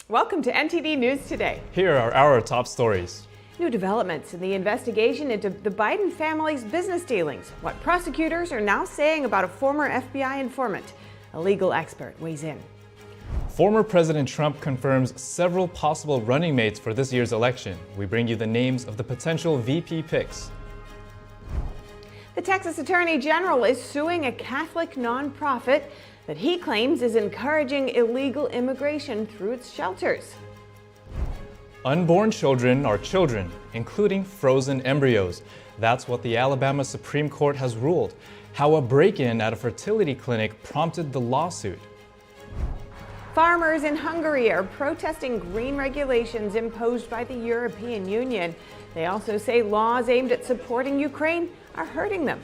Welcome to NTD News Today. Here are our top stories. New developments in the investigation into the Biden family's business dealings. What prosecutors are now saying about a former FBI informant. A legal expert weighs in. Former President Trump confirms several possible running mates for this year's election. We bring you the names of the potential VP picks. The Texas Attorney General is suing a Catholic nonprofit that he claims is encouraging illegal immigration through its shelters. Unborn children are children, including frozen embryos. That's what the Alabama Supreme Court has ruled. How a break-in at a fertility clinic prompted the lawsuit. Farmers in Hungary are protesting green regulations imposed by the European Union. They also say laws aimed at supporting Ukraine are hurting them.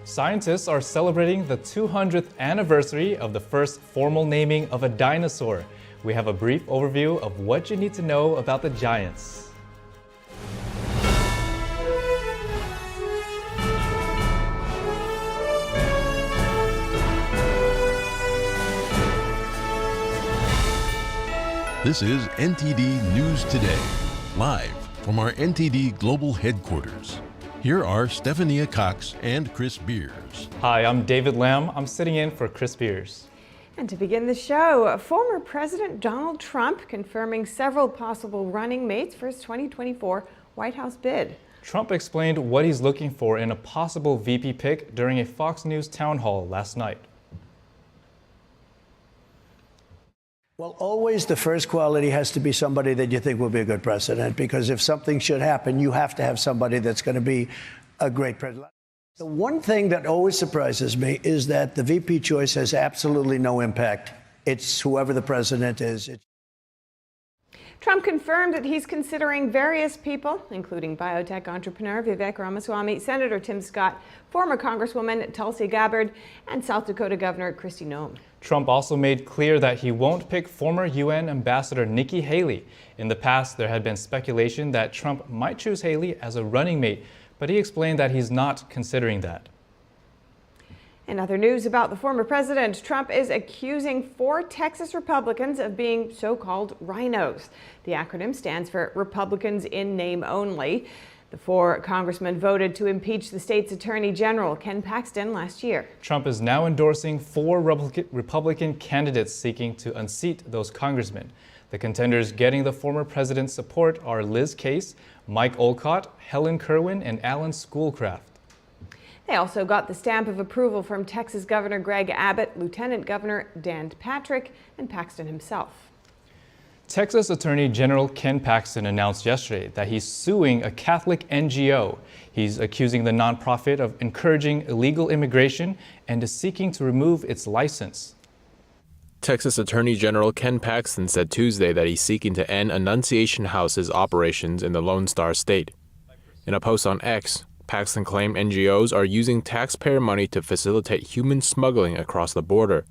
Scientists are celebrating the 200th anniversary of the first formal naming of a dinosaur. We have a brief overview of what you need to know about the giants. This is NTD News Today, live from our NTD Global Headquarters. Here are Stephania Cox and Chris Beers. Hi, I'm David Lamb. I'm sitting in for Chris Beers. And to begin the show, former President Donald Trump confirming several possible running mates for his 2024 White House bid. Trump explained what he's looking for in a possible VP pick during a Fox News town hall last night. Well, always the first quality has to be somebody that you think will be a good president, because if something should happen, you have to have somebody that's going to be a great president. The one thing that always surprises me is that the VP choice has absolutely no impact. It's whoever the president is. Trump confirmed that he's considering various people, including biotech entrepreneur Vivek Ramaswamy, Senator Tim Scott, former Congresswoman Tulsi Gabbard, and South Dakota Governor Kristi Noem. Trump also made clear that he won't pick former UN Ambassador Nikki Haley. In the past, there had been speculation that Trump might choose Haley as a running mate, but he explained that he's not considering that. In other news about the former president, Trump is accusing 4 Texas Republicans of being so-called rhinos. The acronym stands for Republicans in Name Only. The 4 congressmen voted to impeach the state's attorney general, Ken Paxton, last year. Trump is now endorsing 4 Republican candidates seeking to unseat those congressmen. The contenders getting the former president's support are Liz Case, Mike Olcott, Helen Kerwin, and Alan Schoolcraft. They also got the stamp of approval from Texas Governor Greg Abbott, Lieutenant Governor Dan Patrick, and Paxton himself. Texas Attorney General Ken Paxton announced yesterday that he's suing a Catholic NGO. He's accusing the nonprofit of encouraging illegal immigration and is seeking to remove its license. Texas Attorney General Ken Paxton said Tuesday that he's seeking to end Annunciation House's operations in the Lone Star State. In a post on X, Paxton claimed NGOs are using taxpayer money to facilitate human smuggling across the border,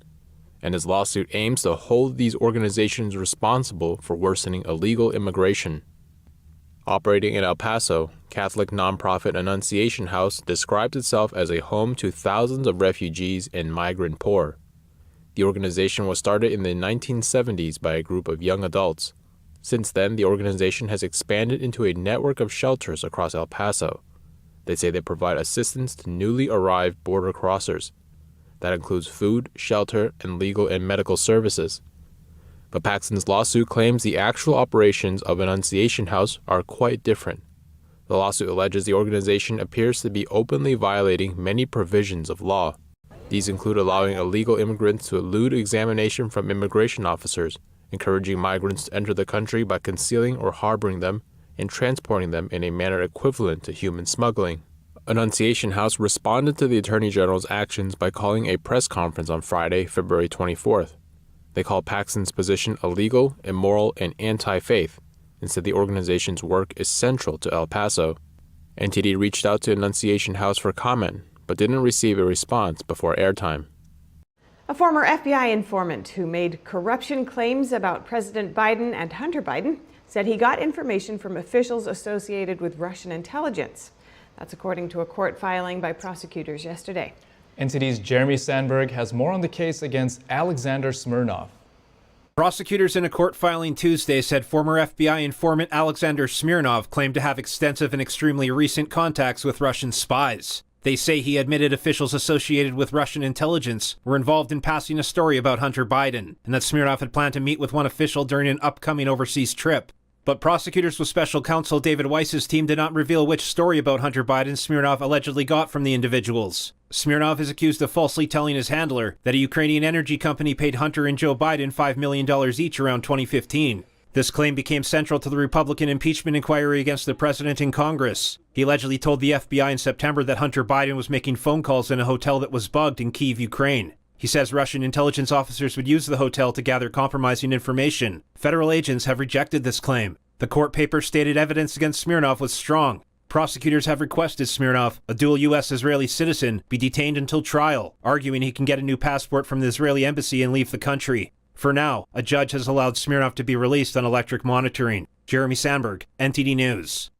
and his lawsuit aims to hold these organizations responsible for worsening illegal immigration. Operating in El Paso, Catholic nonprofit Annunciation House describes itself as a home to thousands of refugees and migrant poor. The organization was started in the 1970s by a group of young adults. Since then, the organization has expanded into a network of shelters across El Paso. They say they provide assistance to newly arrived border crossers. That includes food, shelter, and legal and medical services. But Paxton's lawsuit claims the actual operations of Annunciation House are quite different. The lawsuit alleges the organization appears to be openly violating many provisions of law. These include allowing illegal immigrants to elude examination from immigration officers, encouraging migrants to enter the country by concealing or harboring them, and transporting them in a manner equivalent to human smuggling. Annunciation House responded to the Attorney General's actions by calling a press conference on Friday, February 24th. They called Paxton's position illegal, immoral, and anti-faith, and said the organization's work is central to El Paso. NTD reached out to Annunciation House for comment, but didn't receive a response before airtime. A former FBI informant who made corruption claims about President Biden and Hunter Biden said he got information from officials associated with Russian intelligence. That's according to a court filing by prosecutors yesterday. NTD's Jeremy Sandberg has more on the case against Alexander Smirnov. Prosecutors in a court filing Tuesday said former FBI informant Alexander Smirnov claimed to have extensive and extremely recent contacts with Russian spies. They say he admitted officials associated with Russian intelligence were involved in passing a story about Hunter Biden, and that Smirnov had planned to meet with one official during an upcoming overseas trip. But prosecutors with special counsel David Weiss's team did not reveal which story about Hunter Biden Smirnov allegedly got from the individuals. Smirnov is accused of falsely telling his handler that a Ukrainian energy company paid Hunter and Joe Biden $5 million each around 2015. This claim became central to the Republican impeachment inquiry against the president in Congress. He allegedly told the FBI in September that Hunter Biden was making phone calls in a hotel that was bugged in Kyiv, Ukraine. He says Russian intelligence officers would use the hotel to gather compromising information. Federal agents have rejected this claim. The court paper stated evidence against Smirnov was strong. Prosecutors have requested Smirnov, a dual U.S.-Israeli citizen, be detained until trial, arguing he can get a new passport from the Israeli embassy and leave the country. For now, a judge has allowed Smirnov to be released on electric monitoring. Jeremy Sandberg, NTD News.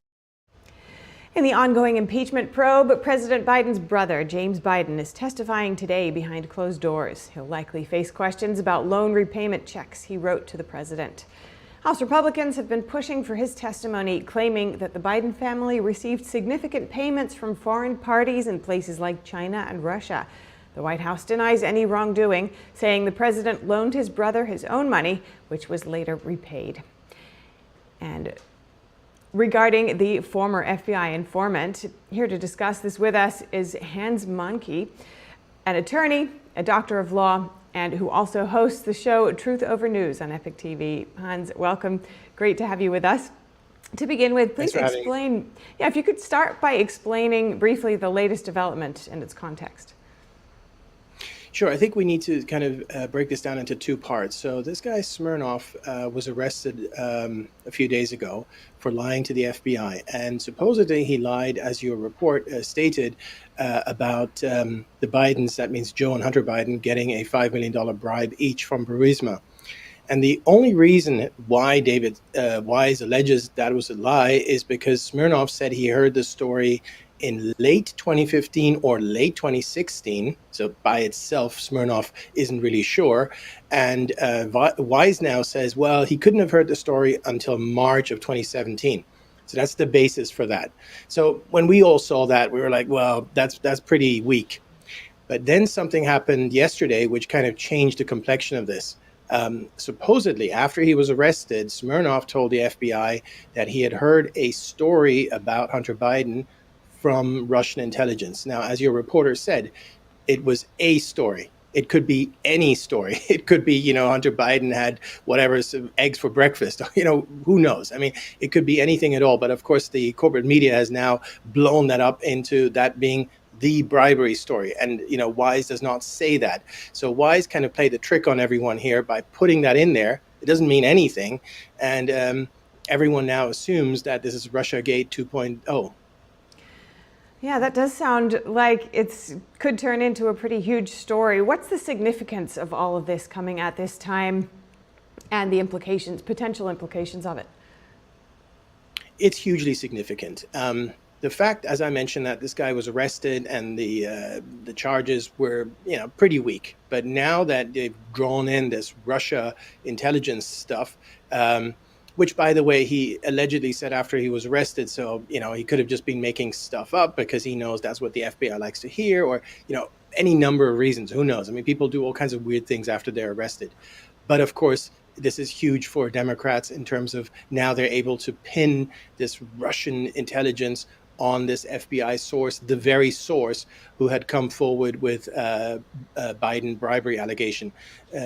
In the ongoing impeachment probe, President Biden's brother, James Biden, is testifying today behind closed doors. He'll likely face questions about loan repayment checks he wrote to the president. House Republicans have been pushing for his testimony, claiming that the Biden family received significant payments from foreign parties in places like China and Russia. The White House denies any wrongdoing, saying the president loaned his brother his own money, which was later repaid. And regarding the former FBI informant, here to discuss this with us is Hans Mohnke, an attorney, a doctor of law, and who also hosts the show Truth Over News on Epic TV. Hans, welcome. Great to have you with us. To begin with, please explain, if you could start by explaining briefly the latest development and its context. Sure. I think we need to kind of break this down into two parts. So this guy Smirnov was arrested a few days ago for lying to the FBI. And supposedly he lied, as your report stated, about the Bidens, that means Joe and Hunter Biden, getting a $5 million bribe each from Burisma. And the only reason why David Wise alleges that was a lie is because Smirnov said he heard the story in late 2015 or late 2016. So by itself, Smirnov isn't really sure. And Wise now says, well, he couldn't have heard the story until March of 2017. So that's the basis for that. So when we all saw that, we were like, well, that's pretty weak. But then something happened yesterday, which kind of changed the complexion of this. Supposedly, after he was arrested, Smirnov told the FBI that he had heard a story about Hunter Biden from Russian intelligence. Now, as your reporter said, it was a story. It could be any story. It could be, Hunter Biden had whatever, some eggs for breakfast. Who knows? I mean, it could be anything at all. But of course, the corporate media has now blown that up into that being the bribery story. And, Wise does not say that. So Wise kind of played a trick on everyone here by putting that in there. It doesn't mean anything. And everyone now assumes that this is Russiagate 2.0. Yeah, that does sound like it could turn into a pretty huge story. What's the significance of all of this coming at this time and the potential implications of it? It's hugely significant. The fact, as I mentioned, that this guy was arrested and the charges were, pretty weak. But now that they've drawn in this Russia intelligence stuff, which, by the way, he allegedly said after he was arrested. So, he could have just been making stuff up because he knows that's what the FBI likes to hear, or, any number of reasons. Who knows? I mean, people do all kinds of weird things after they're arrested. But of course, this is huge for Democrats in terms of now they're able to pin this Russian intelligence on this FBI source, the very source who had come forward with Biden bribery allegation.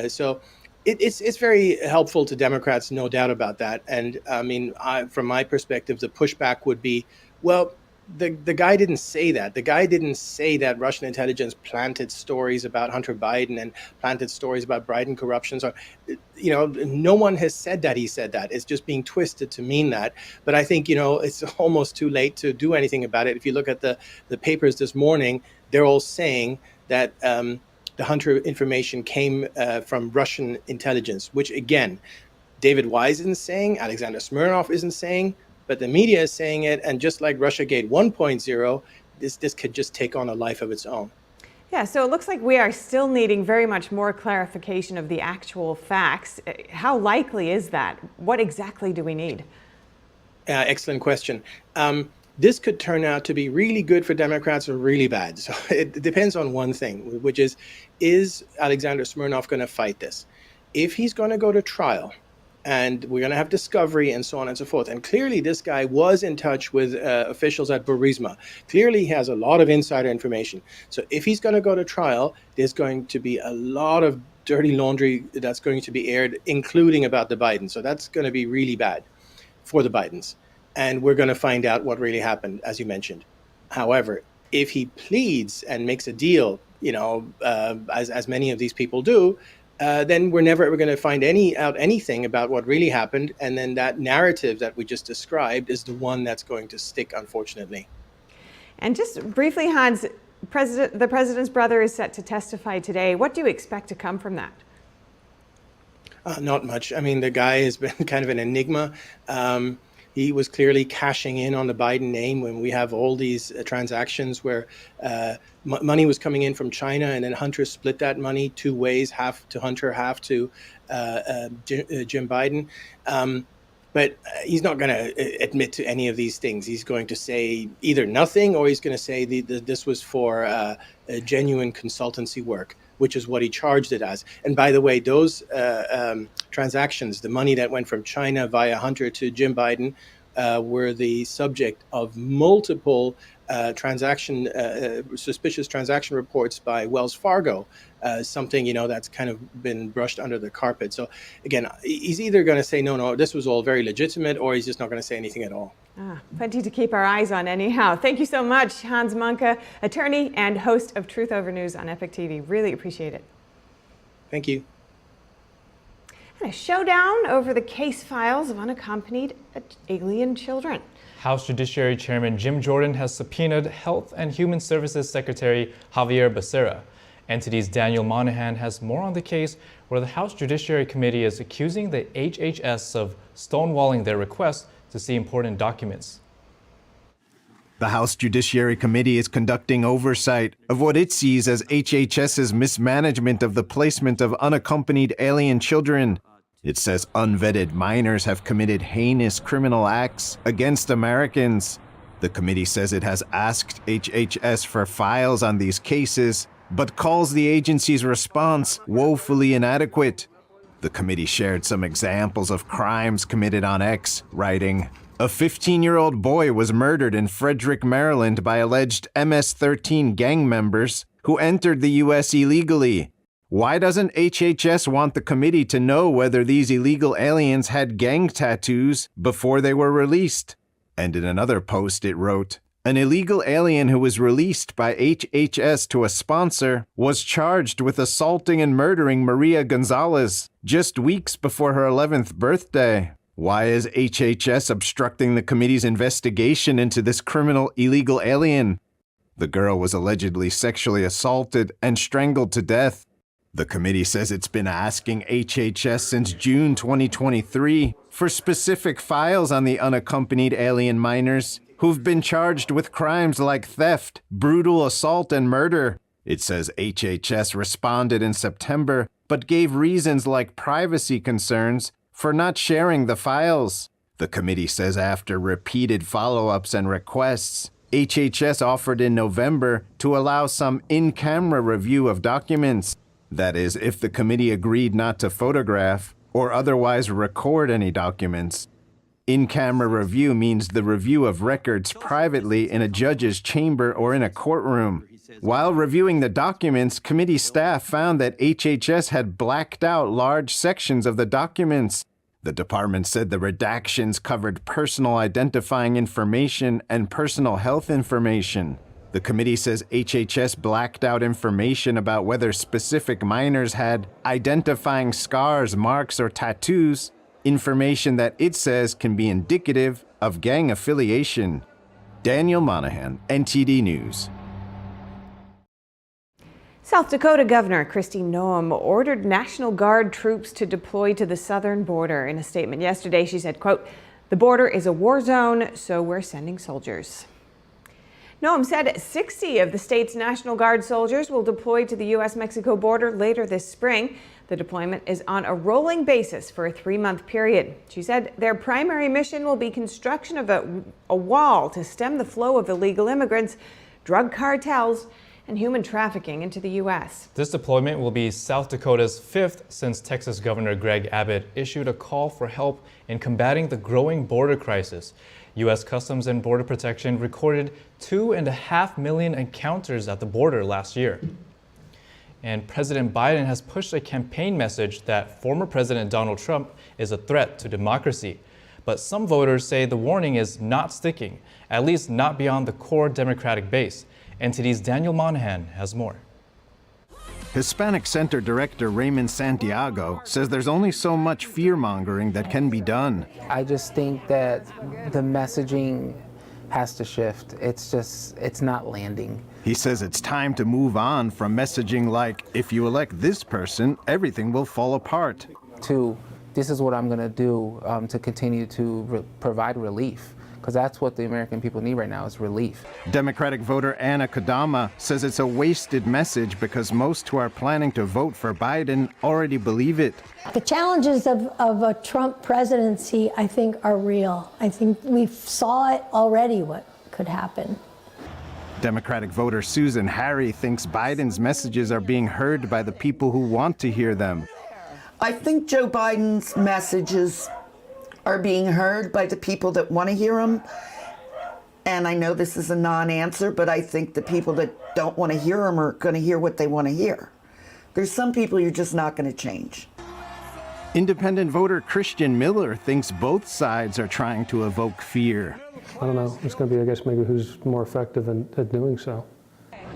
So it's very helpful to Democrats, no doubt about that. And I mean, from my perspective, the pushback would be, well, the guy didn't say that. The guy didn't say that Russian intelligence planted stories about Hunter Biden and planted stories about Biden corruption. So, no one has said that he said that. It's just being twisted to mean that. But I think, it's almost too late to do anything about it. If you look at the papers this morning, they're all saying that the Hunter information came from Russian intelligence, which, again, David Wise isn't saying, Alexander Smirnov isn't saying, but the media is saying it. And just like Russiagate 1.0, this could just take on a life of its own. Yeah, so it looks like we are still needing very much more clarification of the actual facts. How likely is that? What exactly do we need? Excellent question. This could turn out to be really good for Democrats or really bad. So it depends on one thing, which is Alexander Smirnov going to fight this? If he's going to go to trial, and we're going to have discovery and so on and so forth. And clearly this guy was in touch with officials at Burisma. Clearly he has a lot of insider information. So if he's going to go to trial, there's going to be a lot of dirty laundry that's going to be aired, including about the Bidens. So that's going to be really bad for the Bidens. And we're going to find out what really happened, as you mentioned. However, if he pleads and makes a deal, as many of these people do, then we're never ever going to find anything about what really happened. And then that narrative that we just described is the one that's going to stick, unfortunately. And just briefly, Hans, the president's brother is set to testify today. What do you expect to come from that? Not much. I mean, the guy has been kind of an enigma. He was clearly cashing in on the Biden name when we have all these transactions where money was coming in from China, and then Hunter split that money two ways, half to Hunter, half to Jim Biden. But he's not going to admit to any of these things. He's going to say either nothing, or he's going to say this was for genuine consultancy work, which is what he charged it as. And by the way, those transactions, the money that went from China via Hunter to Jim Biden, were the subject of multiple suspicious transaction reports by Wells Fargo, something, that's kind of been brushed under the carpet. So again, he's either going to say, no, this was all very legitimate, or he's just not going to say anything at all. Plenty to keep our eyes on anyhow. Thank you so much, Hans Munke, attorney and host of Truth Over News on Epic TV. Really appreciate it. Thank you. And a showdown over the case files of unaccompanied alien children. House Judiciary Chairman Jim Jordan has subpoenaed Health and Human Services Secretary Javier Becerra. NTD's Daniel Monahan has more on the case, where the House Judiciary Committee is accusing the HHS of stonewalling their request to see important documents. The House Judiciary Committee is conducting oversight of what it sees as HHS's mismanagement of the placement of unaccompanied alien children. It says unvetted minors have committed heinous criminal acts against Americans. The committee says it has asked HHS for files on these cases, but calls the agency's response woefully inadequate. The committee shared some examples of crimes committed on X, writing, "A 15-year-old boy was murdered in Frederick, Maryland by alleged MS-13 gang members who entered the U.S. illegally. Why doesn't HHS want the committee to know whether these illegal aliens had gang tattoos before they were released?" And in another post it wrote, "An illegal alien who was released by HHS to a sponsor was charged with assaulting and murdering Maria Gonzalez just weeks before her 11th birthday. Why is HHS obstructing the committee's investigation into this criminal illegal alien? The girl was allegedly sexually assaulted and strangled to death. The committee says it's been asking HHS since June 2023 for specific files on the unaccompanied alien minors who've been charged with crimes like theft, brutal assault, and murder. It says HHS responded in September, but gave reasons like privacy concerns for not sharing the files. The committee says after repeated follow-ups and requests, HHS offered in November to allow some in-camera review of documents. That is, if the committee agreed not to photograph or otherwise record any documents. In-camera review means the review of records privately in a judge's chamber or in a courtroom. While reviewing the documents, committee staff found that HHS had blacked out large sections of the documents. The department said the redactions covered personal identifying information and personal health information. The committee says HHS blacked out information about whether specific minors had identifying scars, marks, or tattoos, information that it says can be indicative of gang affiliation. Daniel Monahan, NTD News. South Dakota Governor Kristi Noem ordered National Guard troops to deploy to the southern border. In a statement yesterday, she said, quote, "The border is a war zone, so we're sending soldiers." Noam said 60 of the state's National Guard soldiers will deploy to the U.S.-Mexico border later this spring. The deployment is on a rolling basis for a 3-month period. She said their primary mission will be construction of a wall to stem the flow of illegal immigrants, drug cartels, and human trafficking into the U.S. This deployment will be South Dakota's 5th since Texas Governor Greg Abbott issued a call for help in combating the growing border crisis. U.S. Customs and Border Protection recorded 2.5 million encounters at the border last year. And President Biden has pushed a campaign message that former President Donald Trump is a threat to democracy. But some voters say the warning is not sticking, at least not beyond the core Democratic base. NTD's Daniel Monahan has more. Hispanic Center Director Raymond Santiago says there's only so much fear-mongering that can be done. I just think that the messaging has to shift. It's not landing. He says it's time to move on from messaging like, if you elect this person, everything will fall apart. To, this is what I'm going to do to continue to provide relief. Because that's what the American people need right now is relief. Democratic voter Anna Kodama says it's a wasted message because most who are planning to vote for Biden already believe it. The challenges of a Trump presidency, I think, are real. I think we saw it already what could happen. Democratic voter Susan Harry thinks Biden's messages are being heard by the people who want to hear them. I think Joe Biden's messages are being heard by the people that want to hear them. And I know this is a non-answer, but I think the people that don't want to hear them are going to hear what they want to hear. There's some people you're just not going to change. Independent voter Christian Miller thinks both sides are trying to evoke fear. I don't know. It's going to be, I guess, maybe who's more effective at doing so.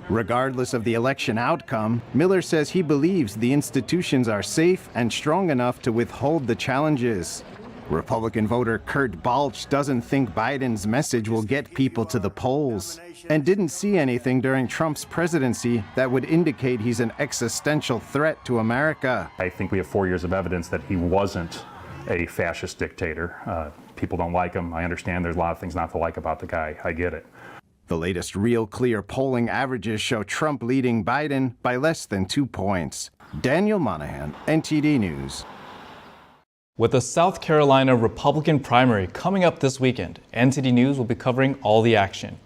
Regardless of the election outcome, Miller says he believes the institutions are safe and strong enough to withhold the challenges. Republican voter Kurt Balch doesn't think Biden's message will get people to the polls and didn't see anything during Trump's presidency that would indicate he's an existential threat to America. I think we have 4 years of evidence that he wasn't a fascist dictator. People don't like him. I understand there's a lot of things not to like about the guy. I get it. The latest Real Clear polling averages show Trump leading Biden by less than 2 points. Daniel Monahan, NTD News. With the South Carolina Republican primary coming up this weekend, NTD News will be covering all the action.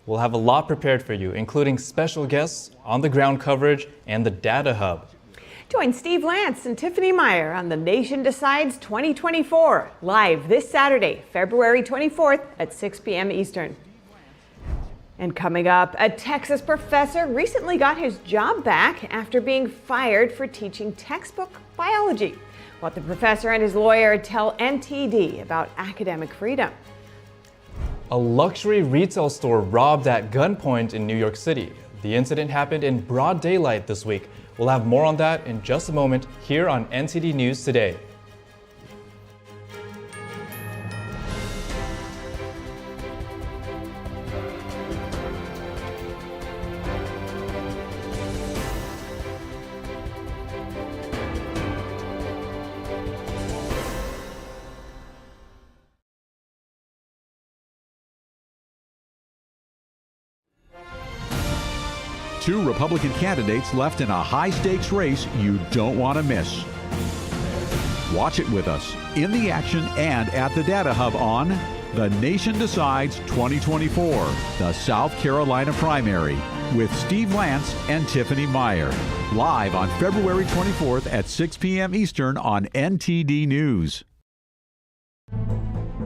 We'll have a lot prepared for you, including special guests, on-the-ground coverage, and the Data Hub. Join Steve Lance and Tiffany Meyer on The Nation Decides 2024, live this Saturday, February 24th at 6 p.m. Eastern. And coming up, a Texas professor recently got his job back after being fired for teaching textbook biology. What the professor and his lawyer tell NTD about academic freedom. A luxury retail store robbed at gunpoint in New York City. The incident happened in broad daylight this week. We'll have more on that in just a moment here on NTD News Today. Two Republican candidates left in a high-stakes race you don't want to miss. Watch it with us in the action and at the Data Hub on The Nation Decides 2024, the South Carolina primary, with Steve Lance and Tiffany Meyer. Live on February 24th at 6 p.m. Eastern on NTD News.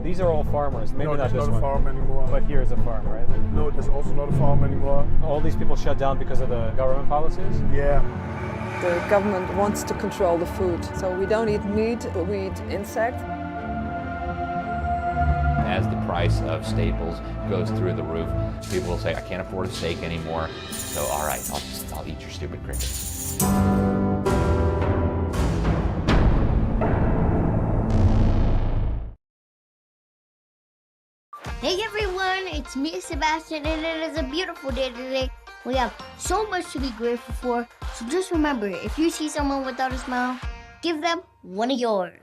These are all farmers. Maybe no, not there's this not a farm anymore. But here's a farm, right? No, there's also not a farm anymore. All these people shut down because of the government policies? Yeah. The government wants to control the food. So we don't eat meat, but we eat insects. As the price of staples goes through the roof, people will say, I can't afford a steak anymore. So, all right, I'll eat your stupid crickets. Hey everyone, it's me, Sebastian, and it is a beautiful day today. We have so much to be grateful for, so just remember, if you see someone without a smile, give them one of yours.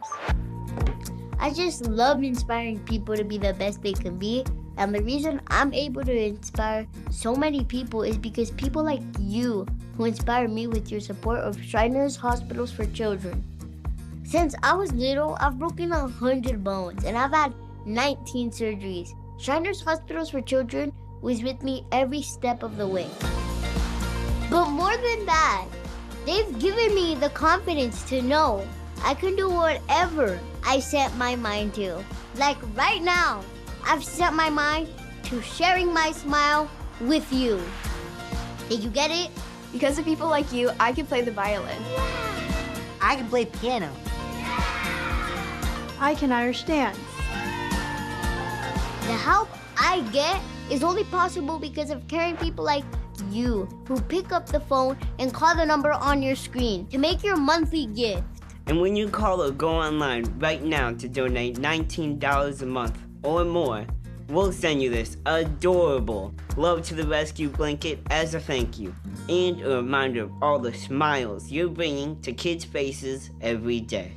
I just love inspiring people to be the best they can be, And the reason I'm able to inspire so many people is because people like you who inspire me with your support of Shriners Hospitals for Children. Since I was little, I've broken 100 bones and I've had 19 surgeries. Shriners Hospitals for Children was with me every step of the way. But more than that, they've given me the confidence to know I can do whatever I set my mind to. Like right now, I've set my mind to sharing my smile with you. Did you get it? Because of people like you, I can play the violin. I can play piano. I can understand. The help I get is only possible because of caring people like you who pick up the phone and call the number on your screen to make your monthly gift. And when you call or go online right now to donate $19 a month or more, we'll send you this adorable Love to the Rescue blanket as a thank you and a reminder of all the smiles you're bringing to kids' faces every day.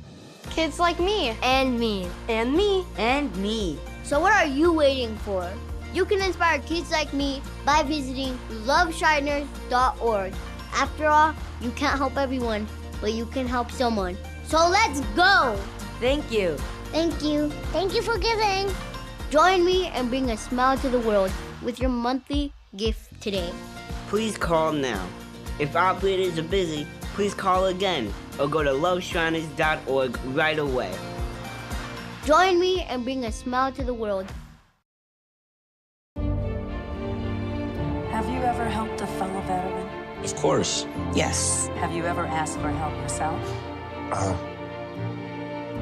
Kids like me. And me. And me. And me. So what are you waiting for? You can inspire kids like me by visiting loveshriners.org. After all, you can't help everyone, but you can help someone. So let's go! Thank you. Thank you. Thank you for giving. Join me and bring a smile to the world with your monthly gift today. Please call now. If operators are busy, please call again or go to loveshriners.org right away. Join me and bring a smile to the world. Have you ever helped a fellow veteran? Of course. Yes. Have you ever asked for help yourself?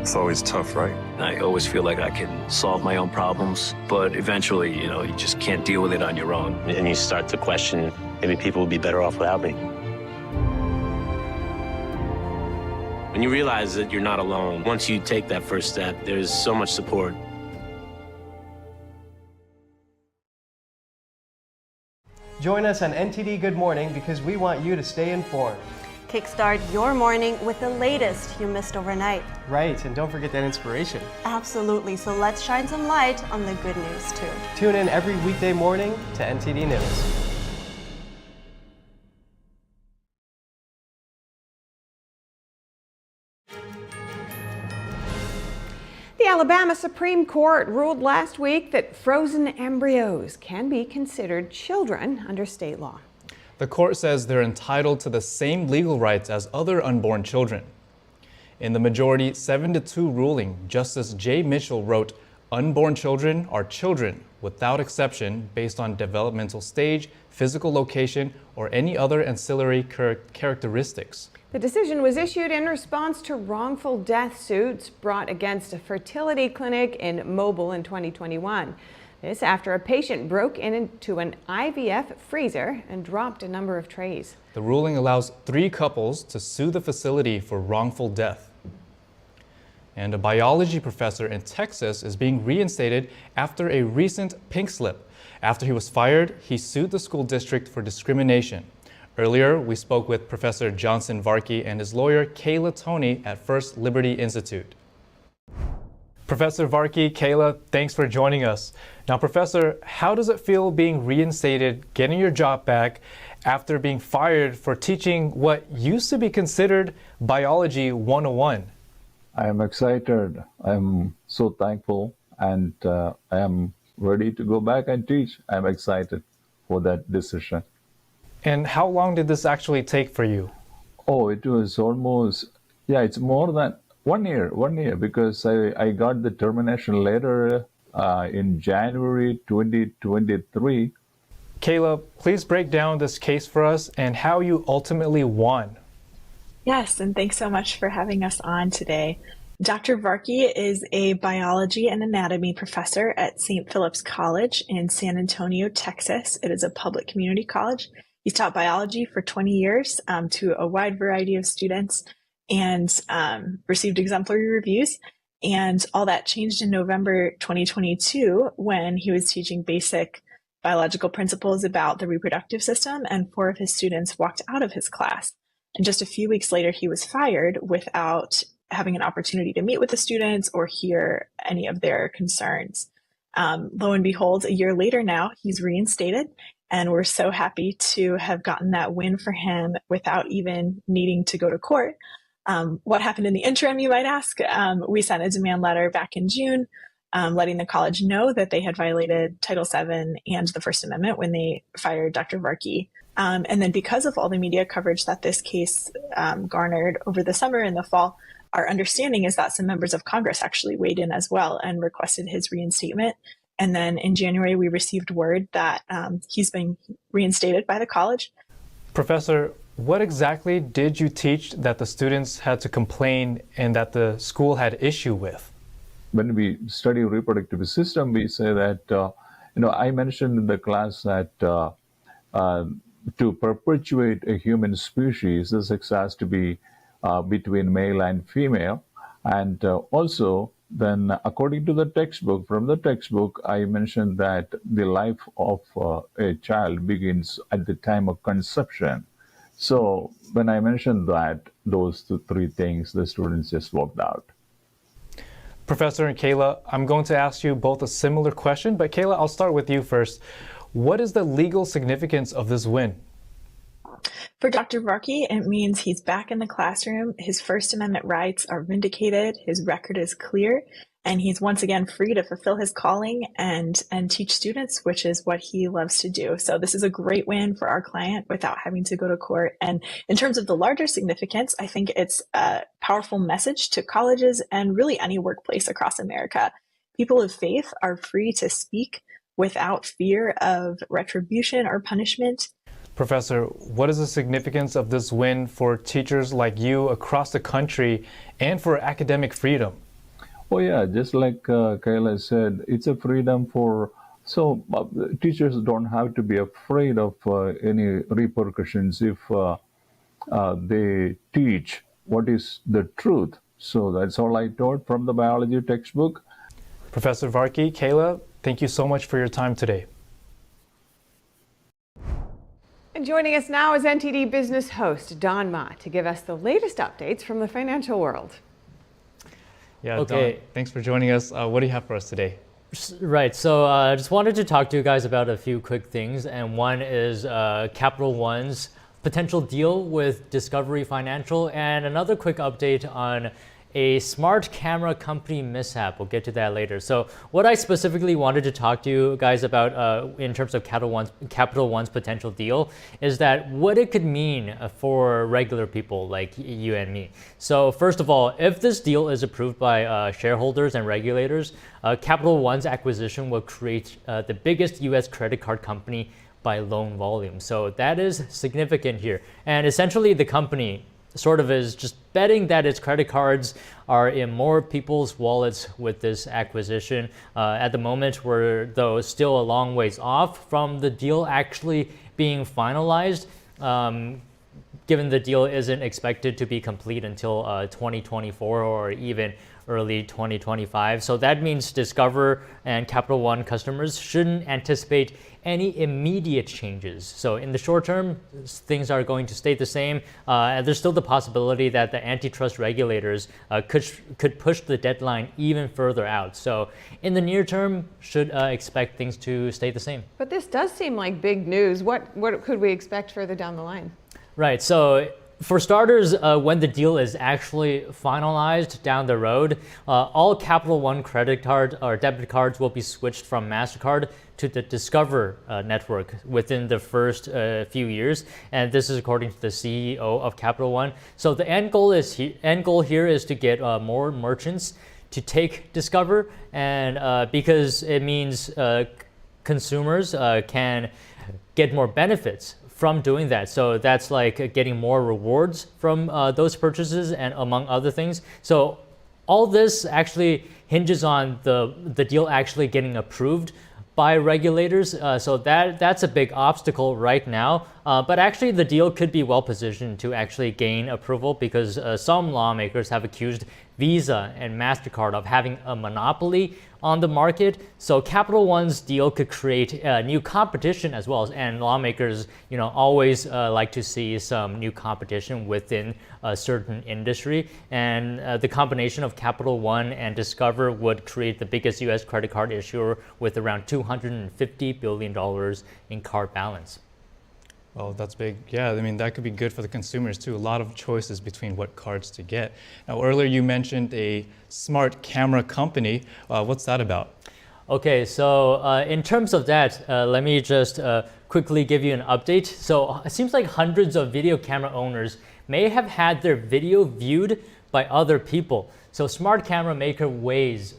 It's always tough, right? I always feel like I can solve my own problems, but eventually, you just can't deal with it on your own. And you start to question, maybe people would be better off without me. When you realize that you're not alone, once you take that first step, there's so much support. Join us on NTD Good Morning because we want you to stay informed. Kickstart your morning with the latest you missed overnight. Right, and don't forget that inspiration. Absolutely, so let's shine some light on the good news too. Tune in every weekday morning to NTD News. The Alabama Supreme Court ruled last week that frozen embryos can be considered children under state law. The court says they're entitled to the same legal rights as other unborn children. In the majority 7-2 ruling, Justice Jay Mitchell wrote, "Unborn children are children without exception based on developmental stage, physical location, or any other ancillary characteristics." The decision was issued in response to wrongful death suits brought against a fertility clinic in Mobile in 2021. This after a patient broke into an IVF freezer and dropped a number of trays. The ruling allows 3 couples to sue the facility for wrongful death. And a biology professor in Texas is being reinstated after a recent pink slip. After he was fired, he sued the school district for discrimination. Earlier, we spoke with Professor Johnson Varkey and his lawyer, Kayla Toney, at First Liberty Institute. Professor Varkey, Kayla, thanks for joining us. Now, Professor, how does it feel being reinstated, getting your job back after being fired for teaching what used to be considered biology 101? I am excited. I am so thankful, and I am ready to go back and teach. I'm excited for that decision. And how long did this actually take for you? Oh, it was almost, it's more than 1 year, because I got the termination letter in January 2023. Kayla, please break down this case for us and how you ultimately won. Yes, and thanks so much for having us on today. Dr. Varkey is a biology and anatomy professor at St. Philip's College in San Antonio, Texas. It is a public community college. He's taught biology for 20 years to a wide variety of students and received exemplary reviews. And all that changed in November 2022 when he was teaching basic biological principles about the reproductive system, and 4 of his students walked out of his class. And just a few weeks later, he was fired without having an opportunity to meet with the students or hear any of their concerns. Lo and behold, a year later now, he's reinstated. And we're so happy to have gotten that win for him without even needing to go to court. What happened in the interim, you might ask? We sent a demand letter back in June, letting the college know that they had violated Title VII and the First Amendment when they fired Dr. Varkey. And then because of all the media coverage that this case garnered over the summer and the fall, our understanding is that some members of Congress actually weighed in as well and requested his reinstatement. And then in January, we received word that he's been reinstated by the college. Professor, what exactly did you teach that the students had to complain and that the school had issue with? When we study reproductive system, we say that, I mentioned in the class that to perpetuate a human species, the sex has to be between male and female. And also, then according to the textbook, from the textbook, I mentioned that the life of a child begins at the time of conception. So when I mentioned that, those three things, the students just walked out. Professor and Kayla, I'm going to ask you both a similar question, but Kayla, I'll start with you first. What is the legal significance of this win? For Dr. Varkey, it means he's back in the classroom, his First Amendment rights are vindicated, his record is clear, and he's once again free to fulfill his calling and teach students, which is what he loves to do. So this is a great win for our client without having to go to court. And in terms of the larger significance, I think it's a powerful message to colleges and really any workplace across America. People of faith are free to speak without fear of retribution or punishment. Professor, what is the significance of this win for teachers like you across the country and for academic freedom? Oh yeah, just like Kayla said, it's a freedom for, teachers don't have to be afraid of any repercussions if they teach what is the truth. So that's all I taught from the biology textbook. Professor Varkey, Kayla, thank you so much for your time today. And joining us now is NTD Business host Don Ma to give us the latest updates from the financial world. Yeah, okay. Don, thanks for joining us. What do you have for us today? Right, so I just wanted to talk to you guys about a few quick things, and one is Capital One's potential deal with Discovery Financial, and another quick update on a smart camera company mishap. We'll get to that later. So what I specifically wanted to talk to you guys about in terms of Capital One's potential deal is that what it could mean for regular people like you and me. So first of all, if this deal is approved by shareholders and regulators, Capital One's acquisition will create the biggest US credit card company by loan volume. So that is significant here. And essentially the company sort of is just betting that its credit cards are in more people's wallets with this acquisition. At the moment, we're though still a long ways off from the deal actually being finalized, given the deal isn't expected to be complete until 2024 or even early 2025. So that means Discover and Capital One customers shouldn't anticipate any immediate changes. So in the short term, things are going to stay the same. And there's still the possibility that the antitrust regulators could push the deadline even further out. So in the near term, should expect things to stay the same. But this does seem like big news. What could we expect further down the line? Right, so for starters, when the deal is actually finalized down the road, all Capital One credit card or debit cards will be switched from MasterCard to the Discover network within the first few years. And this is according to the CEO of Capital One. So the end goal here is to get more merchants to take Discover, and because it means consumers can get more benefits from doing that. So that's like getting more rewards from those purchases and among other things. So all this actually hinges on the deal actually getting approved by regulators. So that's a big obstacle right now. But actually, the deal could be well positioned to actually gain approval because some lawmakers have accused Visa and MasterCard of having a monopoly on the market. So Capital One's deal could create new competition as well. And lawmakers, always like to see some new competition within a certain industry. And the combination of Capital One and Discover would create the biggest U.S. credit card issuer with around $250 billion in card balance. Well, that's big. Yeah, I mean, that could be good for the consumers too. A lot of choices between what cards to get. Now, earlier you mentioned a smart camera company. What's that about? Okay, so in terms of that, let me just quickly give you an update. So it seems like hundreds of video camera owners may have had their video viewed by other people. So smart camera maker Wise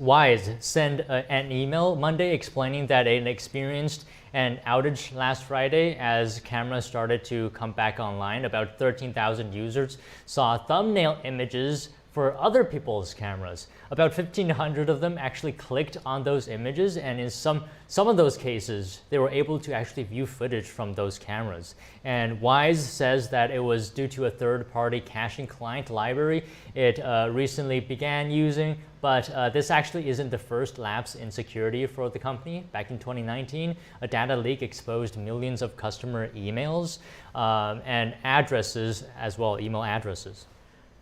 sent an email Monday explaining that it experienced an outage last Friday as cameras started to come back online. About 13,000 users saw thumbnail images for other people's cameras. About 1,500 of them actually clicked on those images, and in some of those cases, they were able to actually view footage from those cameras. And Wise says that it was due to a third-party caching client library it recently began using, but this actually isn't the first lapse in security for the company. Back in 2019, a data leak exposed millions of customer emails and addresses as well, email addresses.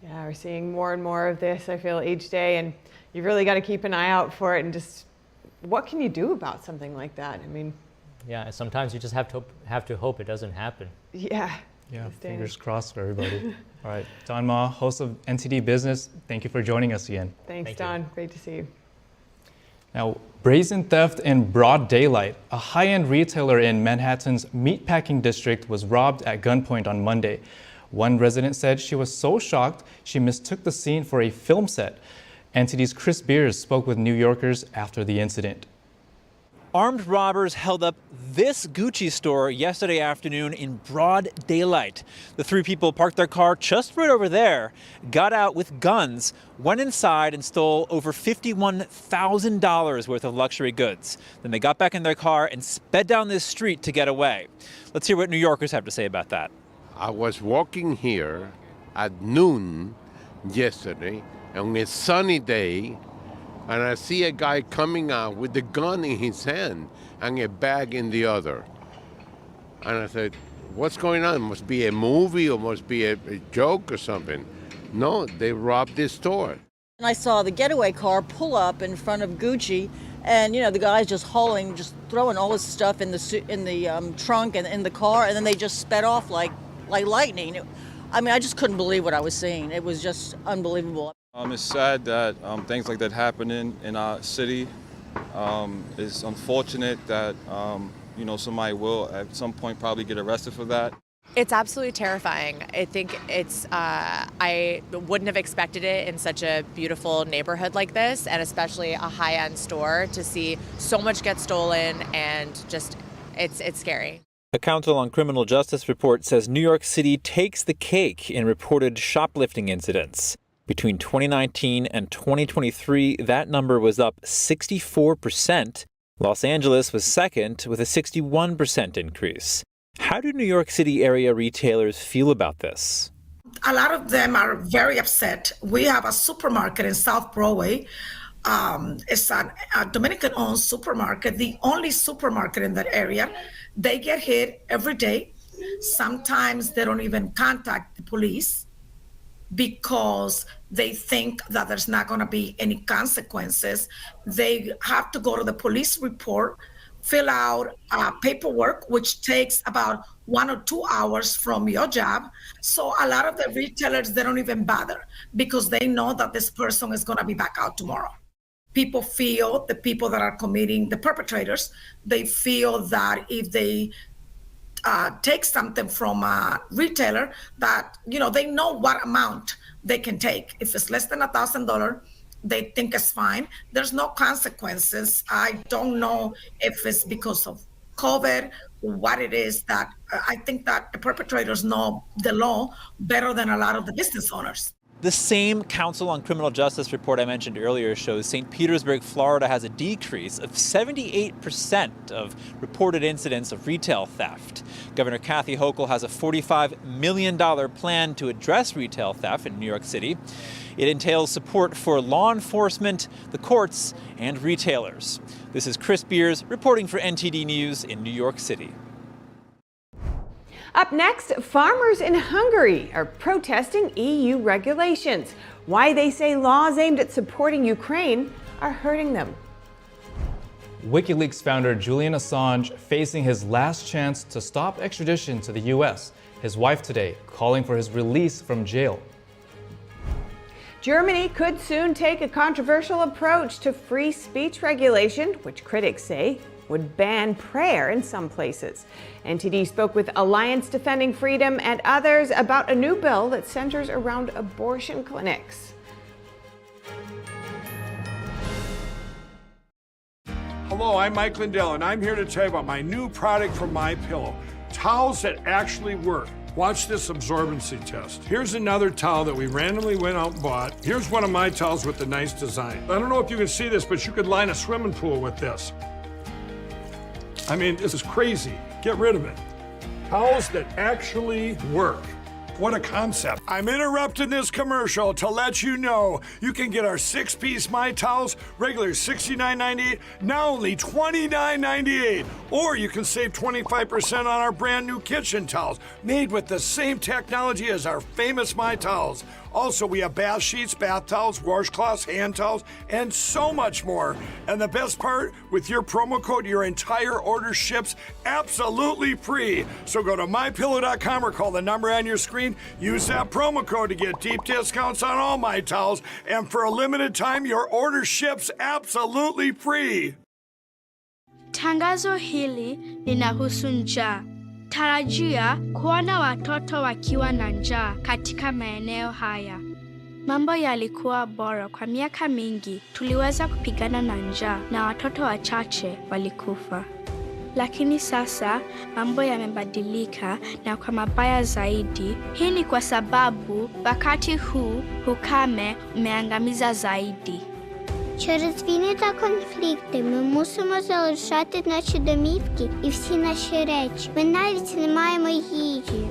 Yeah, we're seeing more and more of this, I feel, each day, and you really got to keep an eye out for it. And just, what can you do about something like that? I mean, yeah, sometimes you just have to hope it doesn't happen. Yeah. Yeah, fingers crossed for everybody. All right, Don Ma, host of NTD Business, thank you for joining us again. Thanks, Don. Great to see you. Now, brazen theft in broad daylight. A high-end retailer in Manhattan's meatpacking district was robbed at gunpoint on Monday. One resident said she was so shocked she mistook the scene for a film set. NTD's Chris Beers spoke with New Yorkers after the incident. Armed robbers held up this Gucci store yesterday afternoon in broad daylight. The three people parked their car just right over there, got out with guns, went inside and stole over $51,000 worth of luxury goods. Then they got back in their car and sped down this street to get away. Let's hear what New Yorkers have to say about that. I was walking here at noon yesterday on a sunny day, and I see a guy coming out with a gun in his hand and a bag in the other. And I said, what's going on? Must be a movie or must be a joke or something. No, they robbed this store. And I saw the getaway car pull up in front of Gucci, and the guy's just hauling, just throwing all his stuff in the trunk and in the car, and then they just sped off like lightning. I mean, I just couldn't believe what I was seeing. It was just unbelievable. It's sad that things like that happen in our city. It's unfortunate that somebody will at some point probably get arrested for that. It's absolutely terrifying. I think it's, I wouldn't have expected it in such a beautiful neighborhood like this, and especially a high-end store, to see so much get stolen, and just, it's scary. The Council on Criminal Justice report says New York City takes the cake in reported shoplifting incidents. Between 2019 and 2023, that number was up 64%. Los Angeles was second with a 61% increase. How do New York City area retailers feel about this? A lot of them are very upset. We have a supermarket in South Broadway. It's a Dominican-owned supermarket, the only supermarket in that area. They get hit every day. Sometimes they don't even contact the police because they think that there's not going to be any consequences. They have to go to the police report, fill out paperwork, which takes about 1 or 2 hours from your job. So a lot of the retailers, they don't even bother because they know that this person is going to be back out tomorrow. People feel, the people that are committing, the perpetrators, they feel that if they take something from a retailer, that they know what amount they can take. If it's less than $1,000, they think it's fine. There's no consequences. I don't know if it's because of COVID, what it is, that I think that the perpetrators know the law better than a lot of the business owners. The same Council on Criminal Justice report I mentioned earlier shows St. Petersburg, Florida has a decrease of 78% of reported incidents of retail theft. Governor Kathy Hochul has a $45 million plan to address retail theft in New York City. It entails support for law enforcement, the courts, and retailers. This is Chris Beers reporting for NTD News in New York City. Up next, farmers in Hungary are protesting EU regulations. Why they say laws aimed at supporting Ukraine are hurting them. WikiLeaks founder Julian Assange facing his last chance to stop extradition to the U.S. His wife today calling for his release from jail. Germany could soon take a controversial approach to free speech regulation, which critics say would ban prayer in some places. NTD spoke with Alliance Defending Freedom and others about a new bill that centers around abortion clinics. Hello, I'm Mike Lindell, and I'm here to tell you about my new product from MyPillow, towels that actually work. Watch this absorbency test. Here's another towel that we randomly went out and bought. Here's one of my towels with the nice design. I don't know if you can see this, but you could line a swimming pool with this. I mean, this is crazy. Get rid of it. Towels that actually work. What a concept. I'm interrupting this commercial to let you know you can get our 6-piece My Towels, regular $69.98, now only $29.98. Or you can save 25% on our brand new kitchen towels, made with the same technology as our famous My Towels. Also, we have bath sheets, bath towels, washcloths, hand towels, and so much more. And the best part, with your promo code, your entire order ships absolutely free. So go to mypillow.com or call the number on your screen. Use that promo code to get deep discounts on all My Towels. And for a limited time, your order ships absolutely free. Tangazo hili linahusu njaa. Tarajia kuona watoto wakiwa na njaa katika maeneo haya. Mambo yalikuwa bora kwa miaka mingi. Tuliweza kupigana na njaa na watoto wachache walikufa. Lakini sasa mambo yamebadilika na kwa mabaya zaidi. Hii ni kwa sababu wakati huu ukame umeangamiza zaidi. Через війни та конфлікти ми мусимо залишати наші домівки і всі наші речі. Ми навіть не маємо їжі.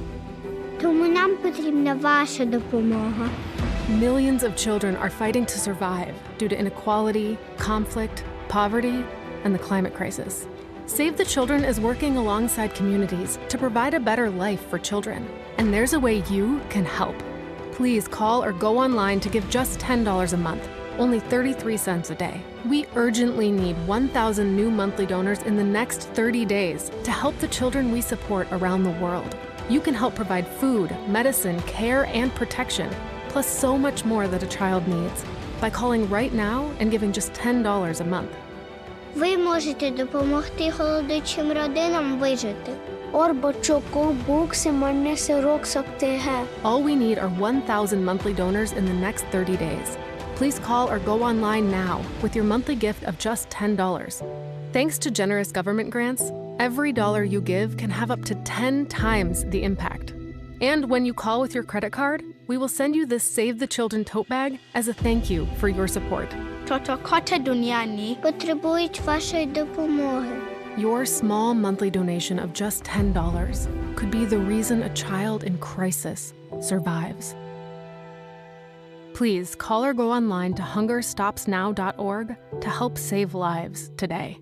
Тому нам потрібна ваша допомога. Millions of children are fighting to survive due to inequality, conflict, poverty, and the climate crisis. Save the Children is working alongside communities to provide a better life for children. And there's a way you can help. Please call or go online to give just $10 a month. Only 33 cents a day. We urgently need 1,000 new monthly donors in the next 30 days to help the children we support around the world. You can help provide food, medicine, care, and protection, plus so much more that a child needs by calling right now and giving just $10 a month. Ви можете допомогти голодуючим родинам вижити. All we need are 1,000 monthly donors in the next 30 days. Please call or go online now with your monthly gift of just $10. Thanks to generous government grants, every dollar you give can have up to 10 times the impact. And when you call with your credit card, we will send you this Save the Children tote bag as a thank you for your support. Toto kote duniani потребують вашої допомоги. Your small monthly donation of just $10 could be the reason a child in crisis survives. Please call or go online to hungerstopsnow.org to help save lives today.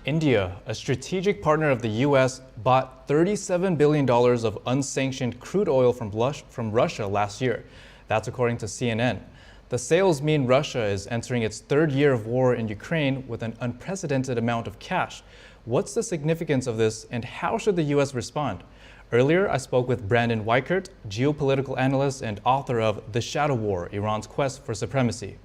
India, a strategic partner of the U.S., bought $37 billion of unsanctioned crude oil from Russia last year. That's according to CNN. The sales mean Russia is entering its third year of war in Ukraine with an unprecedented amount of cash. What's the significance of this, and how should the U.S. respond? Earlier, I spoke with Brandon Weichert, geopolitical analyst and author of The Shadow War, Iran's Quest for Supremacy.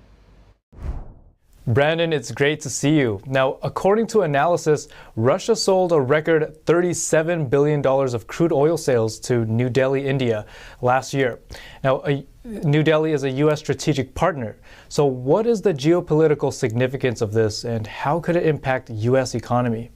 Brandon, it's great to see you. Now, according to analysis, Russia sold a record $37 billion of crude oil sales to New Delhi, India last year. Now, New Delhi is a U.S. strategic partner. So what is the geopolitical significance of this, and how could it impact U.S. economy?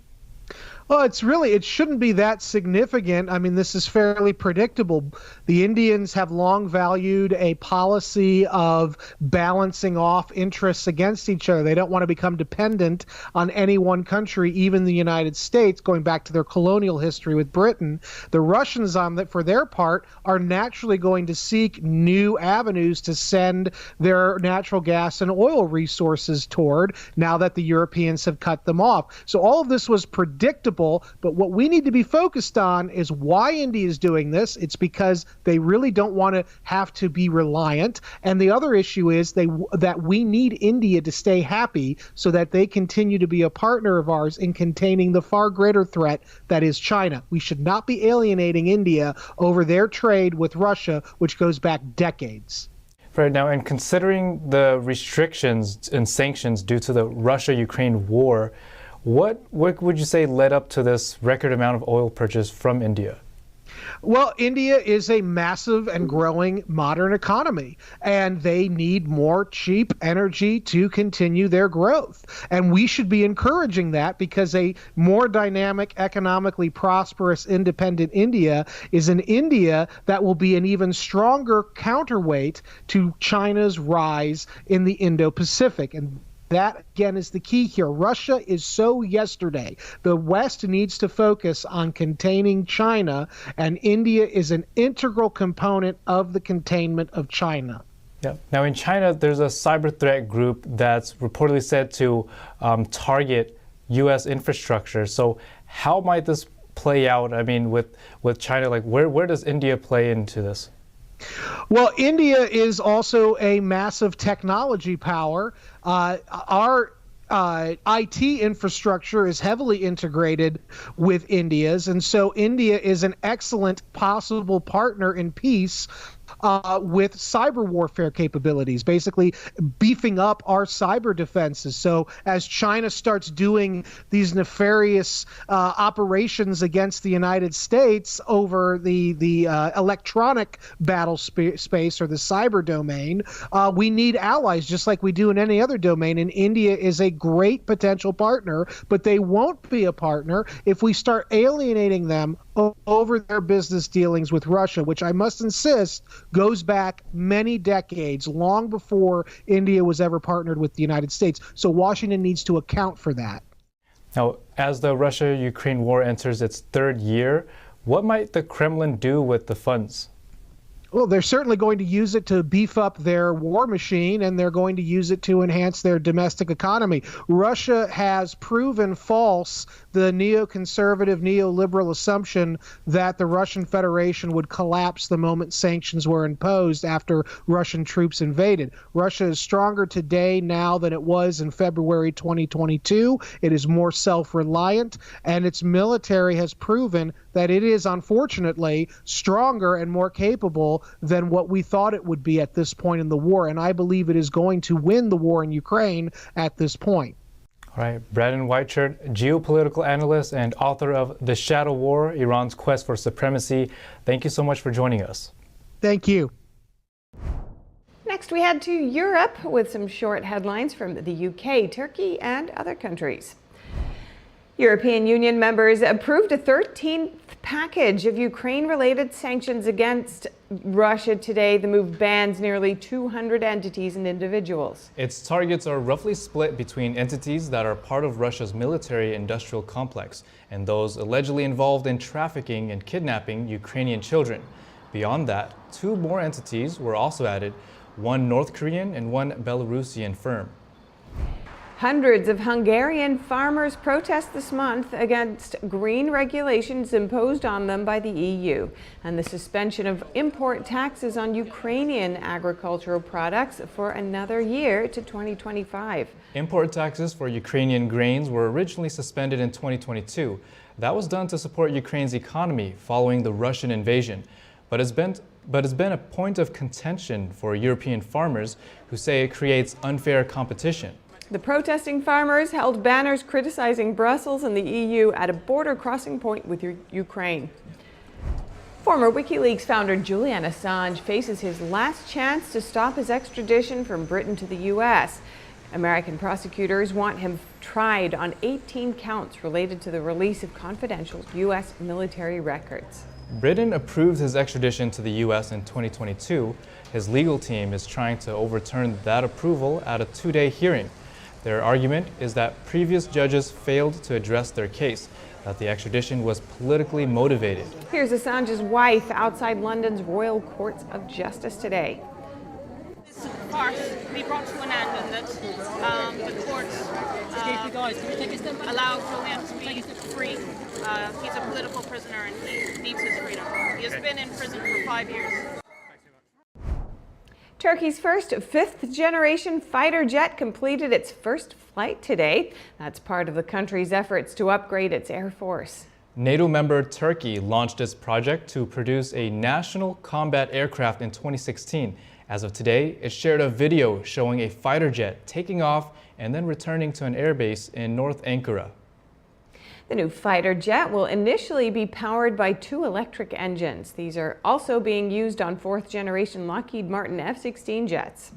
Well, it shouldn't be that significant. I mean, this is fairly predictable. The Indians have long valued a policy of balancing off interests against each other. They don't want to become dependent on any one country, even the United States, going back to their colonial history with Britain. The Russians, for their part, are naturally going to seek new avenues to send their natural gas and oil resources toward, now that the Europeans have cut them off. So all of this was predictable. But what we need to be focused on is why India is doing this. It's because they really don't want to have to be reliant. And the other issue is that we need India to stay happy so that they continue to be a partner of ours in containing the far greater threat that is China. We should not be alienating India over their trade with Russia, which goes back decades. Right now, and considering the restrictions and sanctions due to the Russia-Ukraine war, what would you say led up to this record amount of oil purchase from India? Well, India is a massive and growing modern economy, and they need more cheap energy to continue their growth. And we should be encouraging that, because a more dynamic, economically prosperous, independent India is an India that will be an even stronger counterweight to China's rise in the Indo-Pacific. And that, again, is the key here. Russia is so yesterday. The West needs to focus on containing China, and India is an integral component of the containment of China. Yeah. Now, in China, there's a cyber threat group that's reportedly said to target U.S. infrastructure. So how might this play out? I mean, with China, like where does India play into this? Well, India is also a massive technology power. Our IT infrastructure is heavily integrated with India's, and so India is an excellent possible partner in peace with cyber warfare capabilities, basically beefing up our cyber defenses. So as China starts doing these nefarious operations against the United States over the electronic battle space or the cyber domain, we need allies just like we do in any other domain. And India is a great potential partner, but they won't be a partner if we start alienating them over their business dealings with Russia, which I must insist goes back many decades, long before India was ever partnered with the United States. So Washington needs to account for that. Now, as the Russia-Ukraine war enters its third year, what might the Kremlin do with the funds? Well, they're certainly going to use it to beef up their war machine, and they're going to use it to enhance their domestic economy. Russia has proven false the neoconservative, neoliberal assumption that the Russian Federation would collapse the moment sanctions were imposed after Russian troops invaded. Russia is stronger today now than it was in February 2022. It is more self-reliant, and its military has proven that it is, unfortunately, stronger and more capable than what we thought it would be at this point in the war. And I believe it is going to win the war in Ukraine at this point. All right, Brandon Whiteshirt, geopolitical analyst and author of The Shadow War, Iran's Quest for Supremacy. Thank you so much for joining us. Thank you. Next, we head to Europe with some short headlines from the UK, Turkey, and other countries. European Union members approved a 13th package of Ukraine-related sanctions against Russia today. The move bans nearly 200 entities and individuals. Its targets are roughly split between entities that are part of Russia's military-industrial complex and those allegedly involved in trafficking and kidnapping Ukrainian children. Beyond that, 2 more entities were also added, one North Korean and one Belarusian firm. Hundreds of Hungarian farmers protest this month against green regulations imposed on them by the EU and the suspension of import taxes on Ukrainian agricultural products for another year to 2025. Import taxes for Ukrainian grains were originally suspended in 2022. That was done to support Ukraine's economy following the Russian invasion. But it's been a point of contention for European farmers who say it creates unfair competition. The protesting farmers held banners criticizing Brussels and the EU at a border crossing point with Ukraine. Former WikiLeaks founder Julian Assange faces his last chance to stop his extradition from Britain to the U.S. American prosecutors want him tried on 18 counts related to the release of confidential U.S. military records. Britain approved his extradition to the U.S. in 2022. His legal team is trying to overturn that approval at a two-day hearing. Their argument is that previous judges failed to address their case, that the extradition was politically motivated. Here's Assange's wife outside London's Royal Courts of Justice today. This farce be brought to an end and that the courts allow Julian to be free. He's a political prisoner and he needs his freedom. He has been in prison for 5 years. Turkey's first fifth-generation fighter jet completed its first flight today. That's part of the country's efforts to upgrade its air force. NATO member Turkey launched its project to produce a national combat aircraft in 2016. As of today, it shared a video showing a fighter jet taking off and then returning to an airbase in North Ankara. The new fighter jet will initially be powered by 2 electric engines. These are also being used on fourth-generation Lockheed Martin F-16 jets.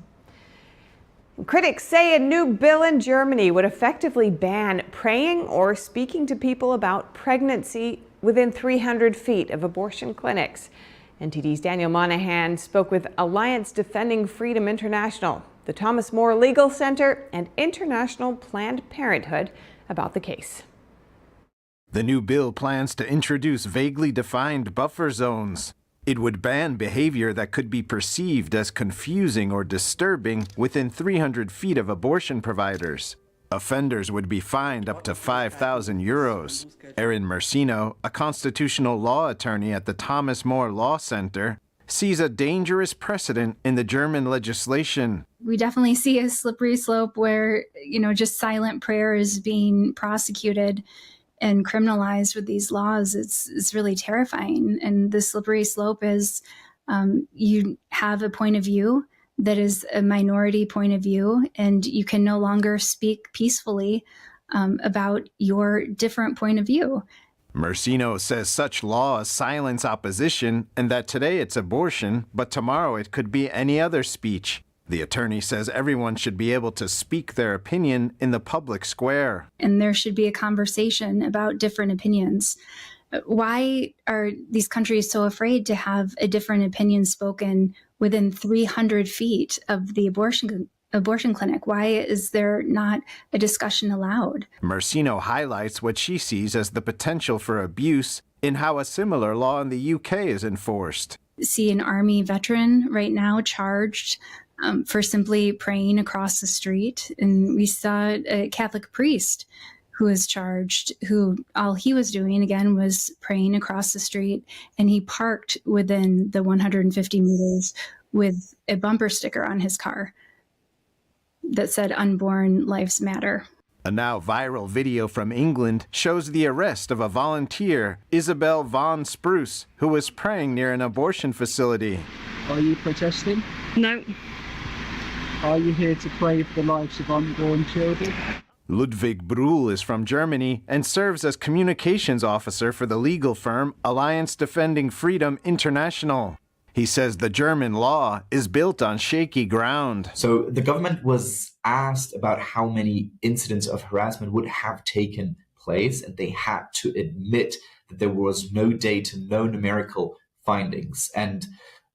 Critics say a new bill in Germany would effectively ban praying or speaking to people about pregnancy within 300 feet of abortion clinics. NTD's Daniel Monahan spoke with Alliance Defending Freedom International, the Thomas More Legal Center, and International Planned Parenthood about the case. The new bill plans to introduce vaguely defined buffer zones. It would ban behavior that could be perceived as confusing or disturbing within 300 feet of abortion providers. Offenders would be fined up to 5,000 euros. Erin Mersino, a constitutional law attorney at the Thomas More Law Center, sees a dangerous precedent in the German legislation. We definitely see a slippery slope where, just silent prayer is being prosecuted and criminalized with these laws. It's really terrifying. And the slippery slope is you have a point of view that is a minority point of view, and you can no longer speak peacefully about your different point of view. Mersino says such laws silence opposition and that today it's abortion, but tomorrow it could be any other speech. The attorney says everyone should be able to speak their opinion in the public square. And there should be a conversation about different opinions. Why are these countries so afraid to have a different opinion spoken within 300 feet of the abortion clinic? Why is there not a discussion allowed? Mersino highlights what she sees as the potential for abuse in how a similar law in the UK is enforced. See an Army veteran right now charged for simply praying across the street. And we saw a Catholic priest who was charged, who all he was doing, again, was praying across the street. And he parked within the 150 meters with a bumper sticker on his car that said "Unborn Lives Matter." A now viral video from England shows the arrest of a volunteer, Isabel Von Spruce, who was praying near an abortion facility. Are you protesting? No. Are you here to pray for the lives of unborn children? Ludwig Brühl is from Germany and serves as communications officer for the legal firm Alliance Defending Freedom International. He says the German law is built on shaky ground. So the government was asked about how many incidents of harassment would have taken place, and they had to admit that there was no data, no numerical findings. And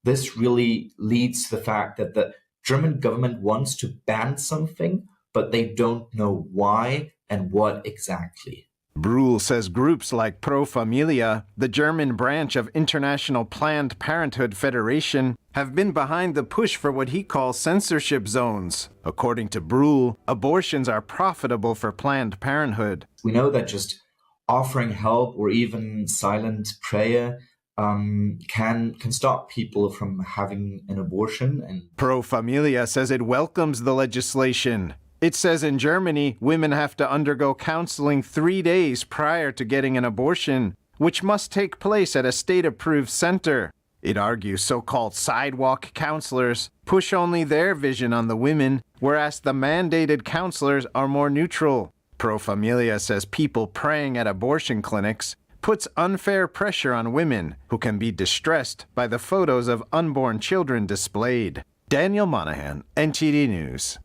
this really leads to the fact that the German government wants to ban something, but they don't know why and what exactly. Brühl says groups like Pro Familia, the German branch of International Planned Parenthood Federation, have been behind the push for what he calls censorship zones. According to Brühl, abortions are profitable for Planned Parenthood. We know that just offering help or even silent prayer can stop people from having an abortion. And Pro Familia says it welcomes the legislation. It says in Germany, women have to undergo counseling 3 days prior to getting an abortion, which must take place at a state-approved center. It argues so-called sidewalk counselors push only their vision on the women, whereas the mandated counselors are more neutral. Pro Familia says people praying at abortion clinics puts unfair pressure on women who can be distressed by the photos of unborn children displayed. Daniel Monahan, NTD News.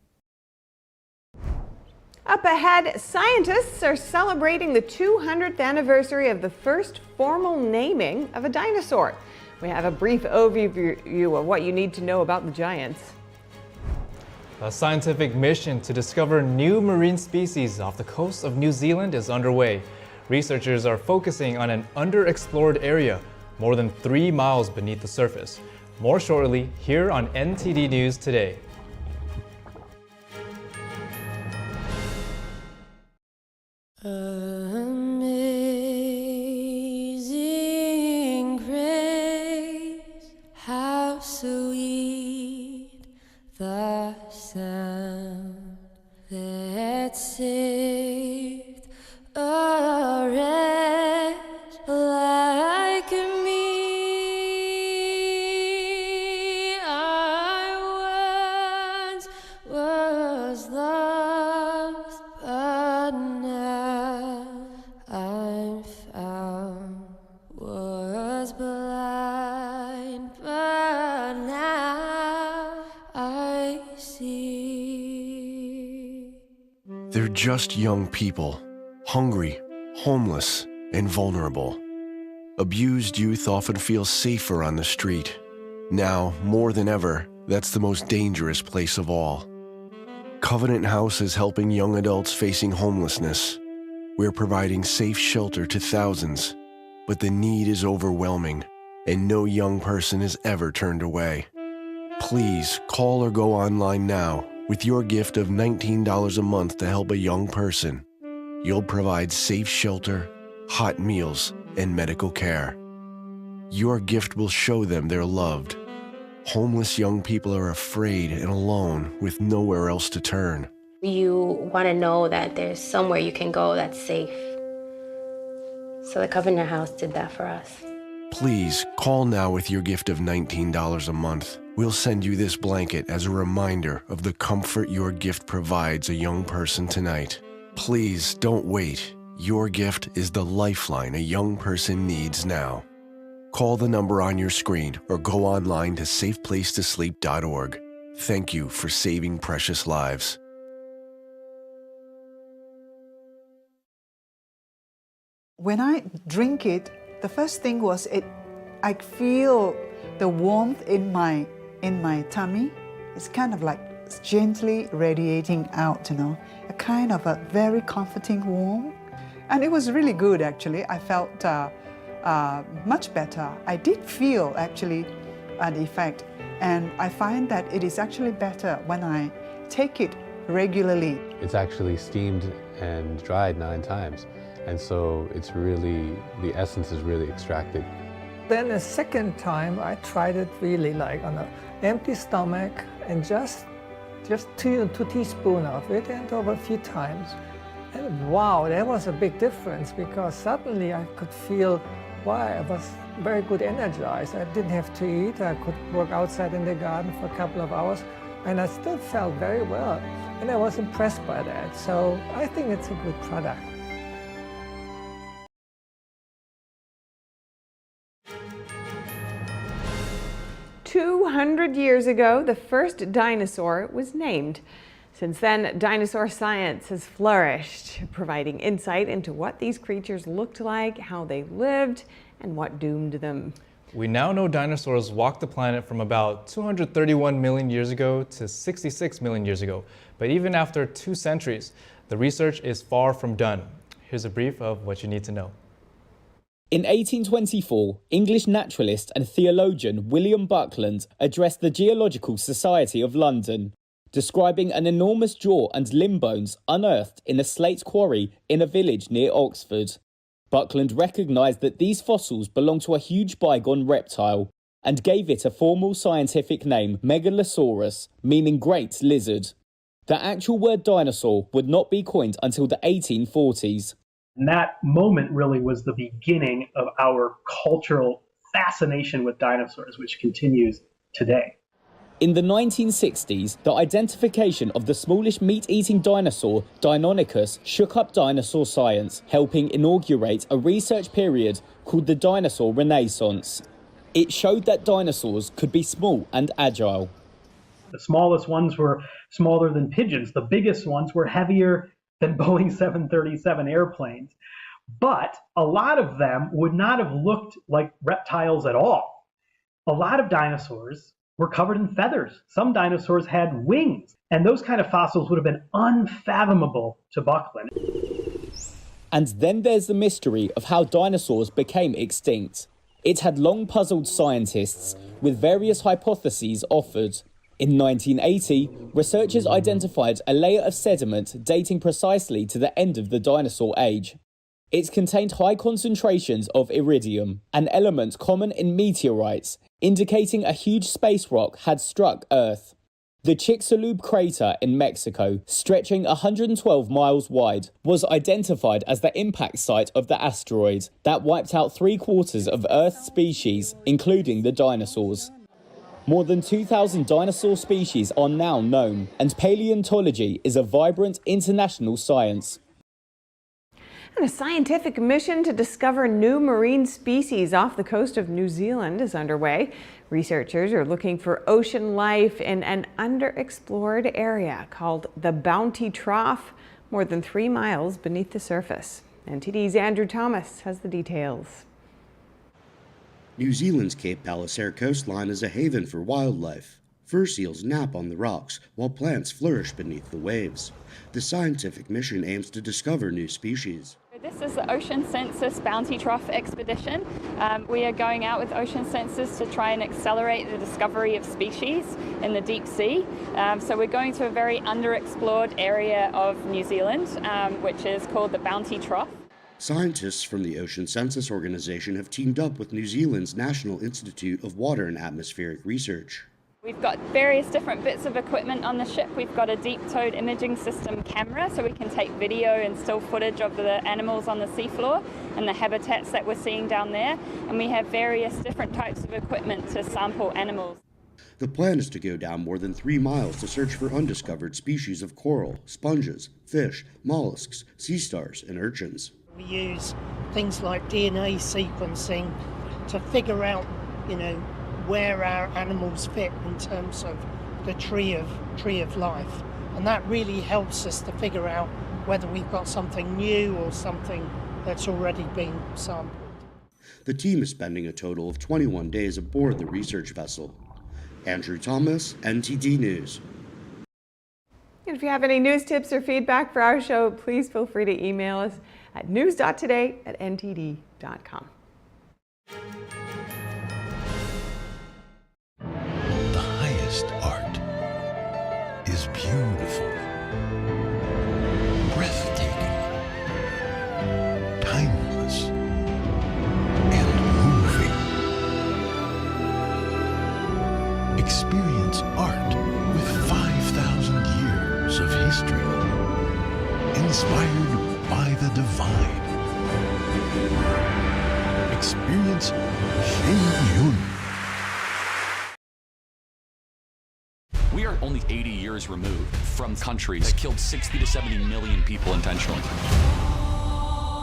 Up ahead, scientists are celebrating the 200th anniversary of the first formal naming of a dinosaur. We have a brief overview of what you need to know about the giants. A scientific mission to discover new marine species off the coast of New Zealand is underway. Researchers are focusing on an underexplored area, more than 3 miles beneath the surface. More shortly here on NTD News Today. Amazing grace, how sweet the sound that saved a wretch like me. I once was lost, but now I'm found. Was blind, but now I see. They're just young people, hungry, homeless, and vulnerable. Abused youth often feel safer on the street. Now, more than ever, that's the most dangerous place of all. Covenant House is helping young adults facing homelessness. We're providing safe shelter to thousands, but the need is overwhelming, and no young person is ever turned away. Please call or go online now with your gift of $19 a month to help a young person. You'll provide safe shelter, hot meals, and medical care. Your gift will show them they're loved. Homeless young people are afraid and alone with nowhere else to turn. You want to know that there's somewhere you can go that's safe. So the Covenant House did that for us. Please call now with your gift of $19 a month. We'll send you this blanket as a reminder of the comfort your gift provides a young person tonight. Please don't wait. Your gift is the lifeline a young person needs now. Call the number on your screen or go online to safeplacetosleep.org. Thank you for saving precious lives. When I drink it, the first thing was I feel the warmth in my tummy. It's kind of like gently radiating out, a kind of a very comforting warmth. And it was really good, actually. I felt much better. I did feel, actually, an effect. And I find that it is actually better when I take it regularly. It's actually steamed and dried 9 times. And so it's really, the essence is really extracted. Then a second time, I tried it really like on an empty stomach and just 2 teaspoons of it and over a few times. And wow, that was a big difference because suddenly I could feel, wow, I was very good energized. I didn't have to eat. I could work outside in the garden for a couple of hours and I still felt very well. And I was impressed by that. So I think it's a good product. 200 years ago, the first dinosaur was named. Since then, dinosaur science has flourished, providing insight into what these creatures looked like, how they lived, and what doomed them. We now know dinosaurs walked the planet from about 231 million years ago to 66 million years ago. But even after 2 centuries, the research is far from done. Here's a brief of what you need to know. In 1824, English naturalist and theologian William Buckland addressed the Geological Society of London, describing an enormous jaw and limb bones unearthed in a slate quarry in a village near Oxford. Buckland recognised that these fossils belonged to a huge bygone reptile and gave it a formal scientific name, Megalosaurus, meaning great lizard. The actual word dinosaur would not be coined until the 1840s. And that moment really was the beginning of our cultural fascination with dinosaurs, which continues today. In the 1960s, the identification of the smallish meat-eating dinosaur, Deinonychus, shook up dinosaur science, helping inaugurate a research period called the Dinosaur Renaissance. It showed that dinosaurs could be small and agile. The smallest ones were smaller than pigeons. The biggest ones were heavier than Boeing 737 airplanes. But a lot of them would not have looked like reptiles at all. A lot of dinosaurs were covered in feathers. Some dinosaurs had wings, and those kind of fossils would have been unfathomable to Buckland. And then there's the mystery of how dinosaurs became extinct. It had long puzzled scientists, with various hypotheses offered. In 1980, researchers identified a layer of sediment dating precisely to the end of the dinosaur age. It contained high concentrations of iridium, an element common in meteorites, indicating a huge space rock had struck Earth. The Chicxulub crater in Mexico, stretching 112 miles wide, was identified as the impact site of the asteroid that wiped out 3/4 of Earth's species, including the dinosaurs. More than 2,000 dinosaur species are now known, and paleontology is a vibrant international science. And a scientific mission to discover new marine species off the coast of New Zealand is underway. Researchers are looking for ocean life in an underexplored area called the Bounty Trough, more than 3 miles beneath the surface. NTD's Andrew Thomas has the details. New Zealand's Cape Palliser coastline is a haven for wildlife. Fur seals nap on the rocks, while plants flourish beneath the waves. The scientific mission aims to discover new species. This is the Ocean Census Bounty Trough expedition. We are going out with Ocean Census to try and accelerate the discovery of species in the deep sea. So we're going to a very underexplored area of New Zealand, which is called the Bounty Trough. Scientists from the Ocean Census Organization have teamed up with New Zealand's National Institute of Water and Atmospheric Research. We've got various different bits of equipment on the ship. We've got a deep-towed imaging system camera, so we can take video and still footage of the animals on the seafloor and the habitats that we're seeing down there. And we have various different types of equipment to sample animals. The plan is to go down more than 3 miles to search for undiscovered species of coral, sponges, fish, mollusks, sea stars, and urchins. We use things like DNA sequencing to figure out, where our animals fit in terms of the tree of life. And that really helps us to figure out whether we've got something new or something that's already been sampled. The team is spending a total of 21 days aboard the research vessel. Andrew Thomas, NTD News. And if you have any news tips or feedback for our show, please feel free to email us at news.today@ntd.com. Art is beautiful, breathtaking, timeless, and moving. Experience art with 5,000 years of history, inspired by the divine. Experience Shin-Yun. We are only 80 years removed from countries that killed 60 to 70 million people intentionally.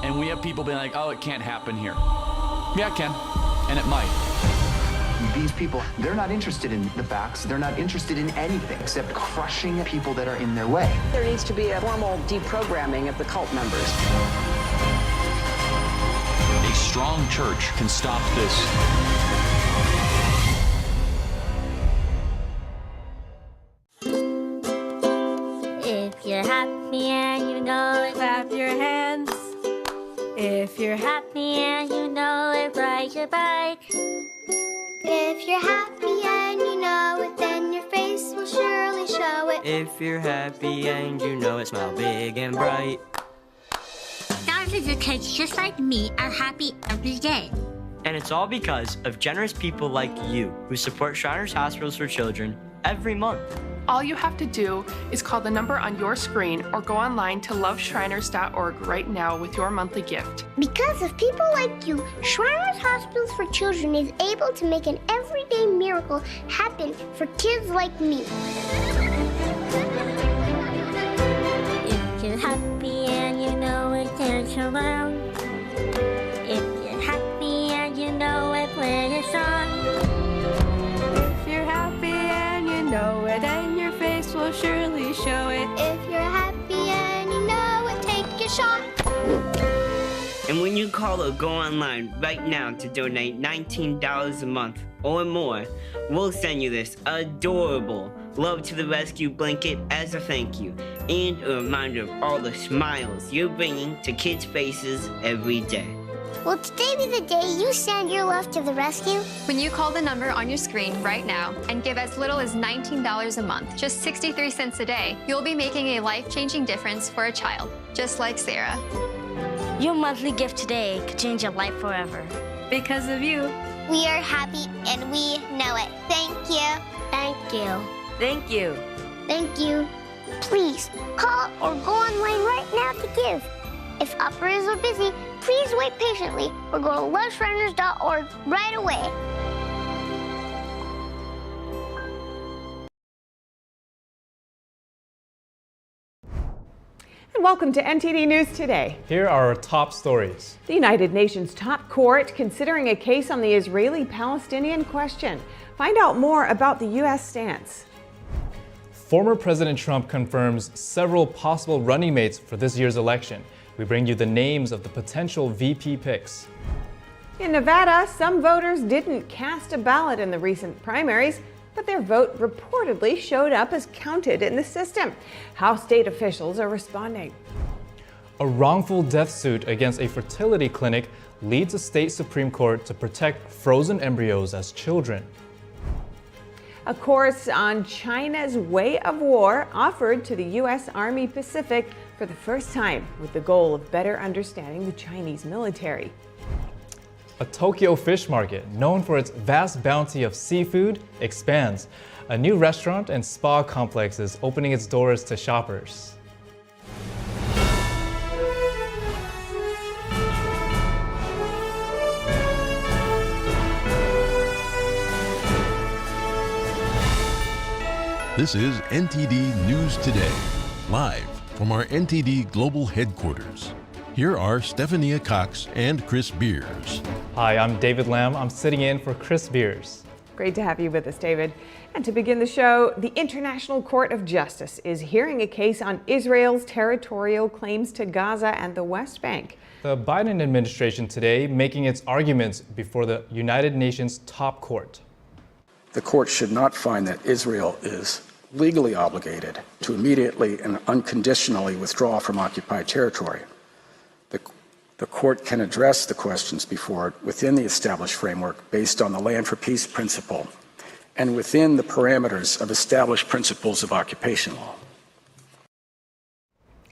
And we have people being like, oh, it can't happen here. Yeah, it can, and it might. These people, they're not interested in the facts. They're not interested in anything except crushing people that are in their way. There needs to be a formal deprogramming of the cult members. A strong church can stop this. If you're happy and you know it, clap your hands. If you're happy and you know it, ride your bike. If you're happy and you know it, then your face will surely show it. If you're happy and you know it, smile big and bright. Thousands of kids just like me are happy every day. And it's all because of generous people like you who support Shriners Hospitals for Children every month. All you have to do is call the number on your screen or go online to loveshriners.org right now with your monthly gift. Because of people like you, Shriners Hospitals for Children is able to make an everyday miracle happen for kids like me. If you're happy and you know it, dance around. If you're happy and you know it, play a song. If you're happy and you know it, and your face will surely show it. If you're happy and you know shop. And when you call or go online right now to donate $19 a month or more, we'll send you this adorable Love to the Rescue blanket as a thank you and a reminder of all the smiles you're bringing to kids' faces every day. Will today be the day you send your love to the rescue? When you call the number on your screen right now and give as little as $19 a month, just 63 cents a day, you'll be making a life-changing difference for a child, just like Sarah. Your monthly gift today could change your life forever. Because of you. We are happy and we know it. Thank you. Thank you. Thank you. Thank you. Please call or go online right now to give. If operators are busy, please wait patiently or go to loveshriners.org right away. And welcome to NTD News Today. Here are our top stories. The United Nations top court considering a case on the Israeli-Palestinian question. Find out more about the U.S. stance. Former President Trump confirms several possible running mates for this year's election. We bring you the names of the potential VP picks. In Nevada, some voters didn't cast a ballot in the recent primaries, but their vote reportedly showed up as counted in the system. How state officials are responding. A wrongful death suit against a fertility clinic leads a state Supreme Court to protect frozen embryos as children. A course on China's way of war offered to the U.S. Army Pacific for the first time with the goal of better understanding the Chinese military. A Tokyo fish market, known for its vast bounty of seafood, expands. A new restaurant and spa complex is opening its doors to shoppers. This is NTD News Today, live from our NTD Global Headquarters. Here are Stephania Cox and Chris Beers. Hi, I'm David Lamb. I'm sitting in for Chris Beers. Great to have you with us, David. And to begin the show, the International Court of Justice is hearing a case on Israel's territorial claims to Gaza and the West Bank. The Biden administration today making its arguments before the United Nations top court. The court should not find that Israel is legally obligated to immediately and unconditionally withdraw from occupied territory. The court can address the questions before it within the established framework based on the Land for Peace principle and within the parameters of established principles of occupation law.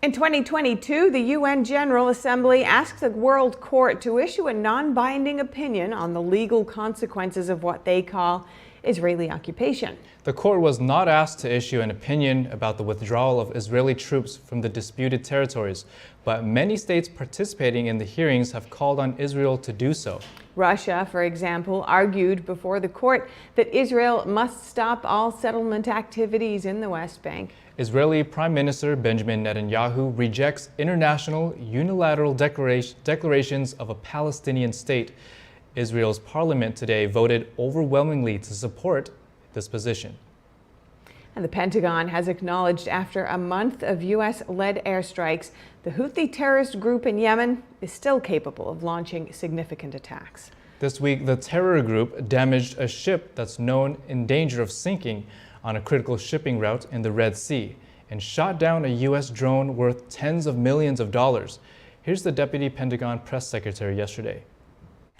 In 2022, the UN General Assembly asked the World Court to issue a non-binding opinion on the legal consequences of what they call Israeli occupation. The court was not asked to issue an opinion about the withdrawal of Israeli troops from the disputed territories, but many states participating in the hearings have called on Israel to do so. Russia, for example, argued before the court that Israel must stop all settlement activities in the West Bank. Israeli Prime Minister Benjamin Netanyahu rejects international unilateral declarations of a Palestinian state. Israel's parliament today voted overwhelmingly to support this position. And the Pentagon has acknowledged after a month of U.S.-led airstrikes, the Houthi terrorist group in Yemen is still capable of launching significant attacks. This week, the terror group damaged a ship that's known in danger of sinking on a critical shipping route in the Red Sea and shot down a U.S. drone worth tens of millions of dollars. Here's the Deputy Pentagon Press Secretary yesterday.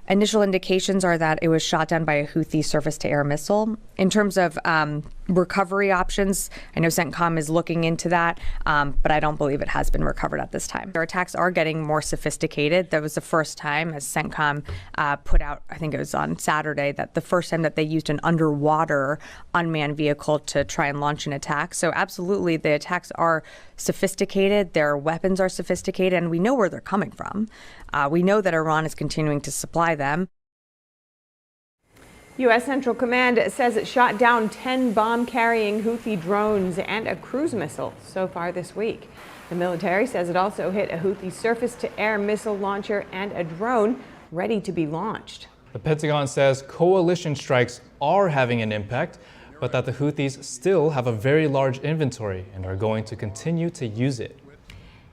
Initial indications are that it was shot down by a Houthi surface-to-air missile. In terms of recovery options, I know CENTCOM is looking into that, but I don't believe it has been recovered at this time. Our attacks are getting more sophisticated. That was the first time, as CENTCOM put out, I think it was on Saturday, that the first time that they used an underwater unmanned vehicle to try and launch an attack. So absolutely, the attacks are sophisticated, their weapons are sophisticated, and we know where they're coming from. We know that Iran is continuing to supply them. U.S. Central Command says it shot down 10 bomb-carrying Houthi drones and a cruise missile so far this week. The military says it also hit a Houthi surface-to-air missile launcher and a drone ready to be launched. The Pentagon says coalition strikes are having an impact, but that the Houthis still have a very large inventory and are going to continue to use it.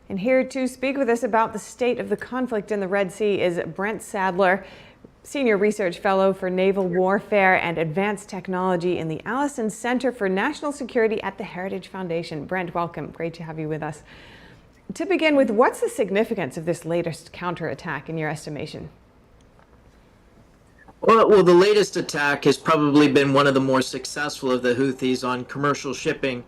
And here to speak with us about the state of the conflict in the Red Sea is Brent Sadler, Senior Research Fellow for Naval Warfare and Advanced Technology in the Allison Center for National Security at the Heritage Foundation. Brent, welcome. Great to have you with us. To begin with, what's the significance of this latest counterattack in your estimation? Well, the latest attack has probably been one of the more successful of the Houthis on commercial shipping,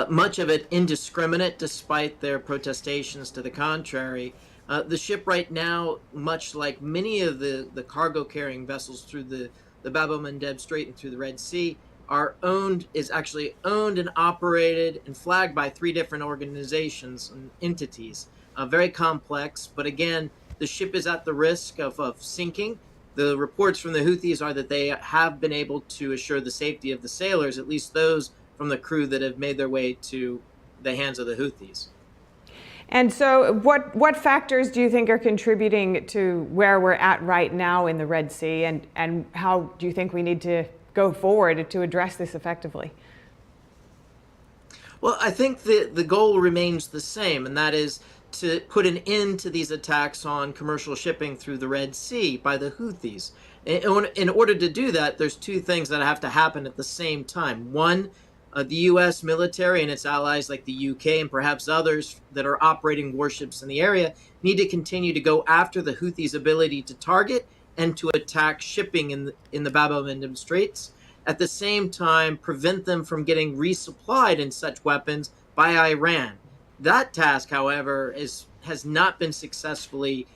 much of it indiscriminate despite their protestations to the contrary. The ship right now, much like many of the cargo-carrying vessels through the Bab el-Mandeb Strait and through the Red Sea, is actually owned and operated and flagged by 3 different organizations and entities. Very complex, but again, the ship is at the risk of sinking. The reports from the Houthis are that they have been able to assure the safety of the sailors, at least those from the crew that have made their way to the hands of the Houthis. And so what factors do you think are contributing to where we're at right now in the Red Sea, and how do you think we need to go forward to address this effectively? Well, I think the goal remains the same, and that is to put an end to these attacks on commercial shipping through the Red Sea by the Houthis. In order to do that, there's 2 things that have to happen at the same time. One, the U.S. military and its allies like the U.K. and perhaps others that are operating warships in the area need to continue to go after the Houthis' ability to target and to attack shipping in the Bab el-Mandeb Straits. At the same time, prevent them from getting resupplied in such weapons by Iran. That task, however, has not been successfully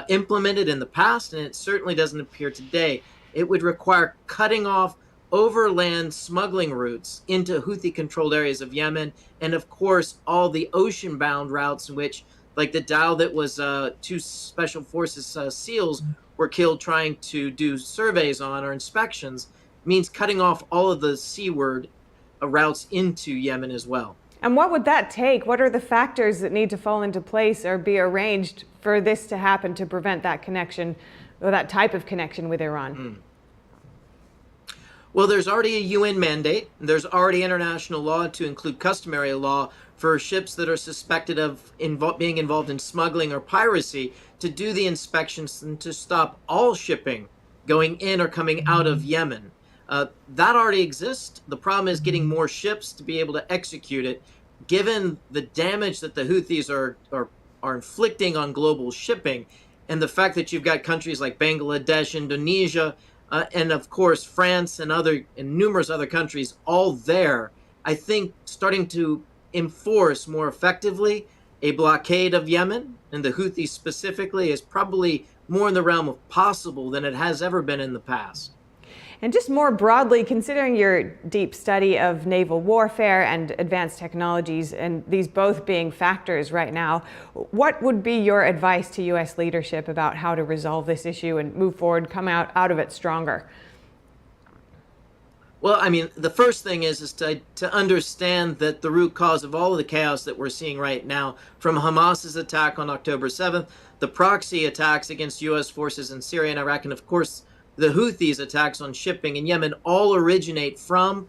implemented in the past, and it certainly doesn't appear today. It would require cutting off overland smuggling routes into Houthi-controlled areas of Yemen, and of course, all the ocean-bound routes in which, like the dhow that was 2 Special Forces SEALs were killed trying to do surveys on or inspections, means cutting off all of the seaward routes into Yemen as well. And what would that take? What are the factors that need to fall into place or be arranged for this to happen to prevent that connection or that type of connection with Iran? Well, there's already a UN mandate. There's already international law to include customary law for ships that are suspected of being involved in smuggling or piracy to do the inspections and to stop all shipping going in or coming out of Yemen. That already exists. The problem is getting more ships to be able to execute it, given the damage that the Houthis are inflicting on global shipping, and the fact that you've got countries like Bangladesh, Indonesia, and of course France and numerous other countries all there. I think starting to enforce more effectively a blockade of Yemen and the Houthis specifically is probably more in the realm of possible than it has ever been in the past. And just more broadly, considering your deep study of naval warfare and advanced technologies, and these both being factors right now, what would be your advice to U.S. leadership about how to resolve this issue and move forward, come out of it stronger? Well, I mean, the first thing is to understand that the root cause of all of the chaos that we're seeing right now, from Hamas's attack on October 7th, the proxy attacks against U.S. forces in Syria and Iraq, and of course, the Houthis' attacks on shipping in Yemen all originate from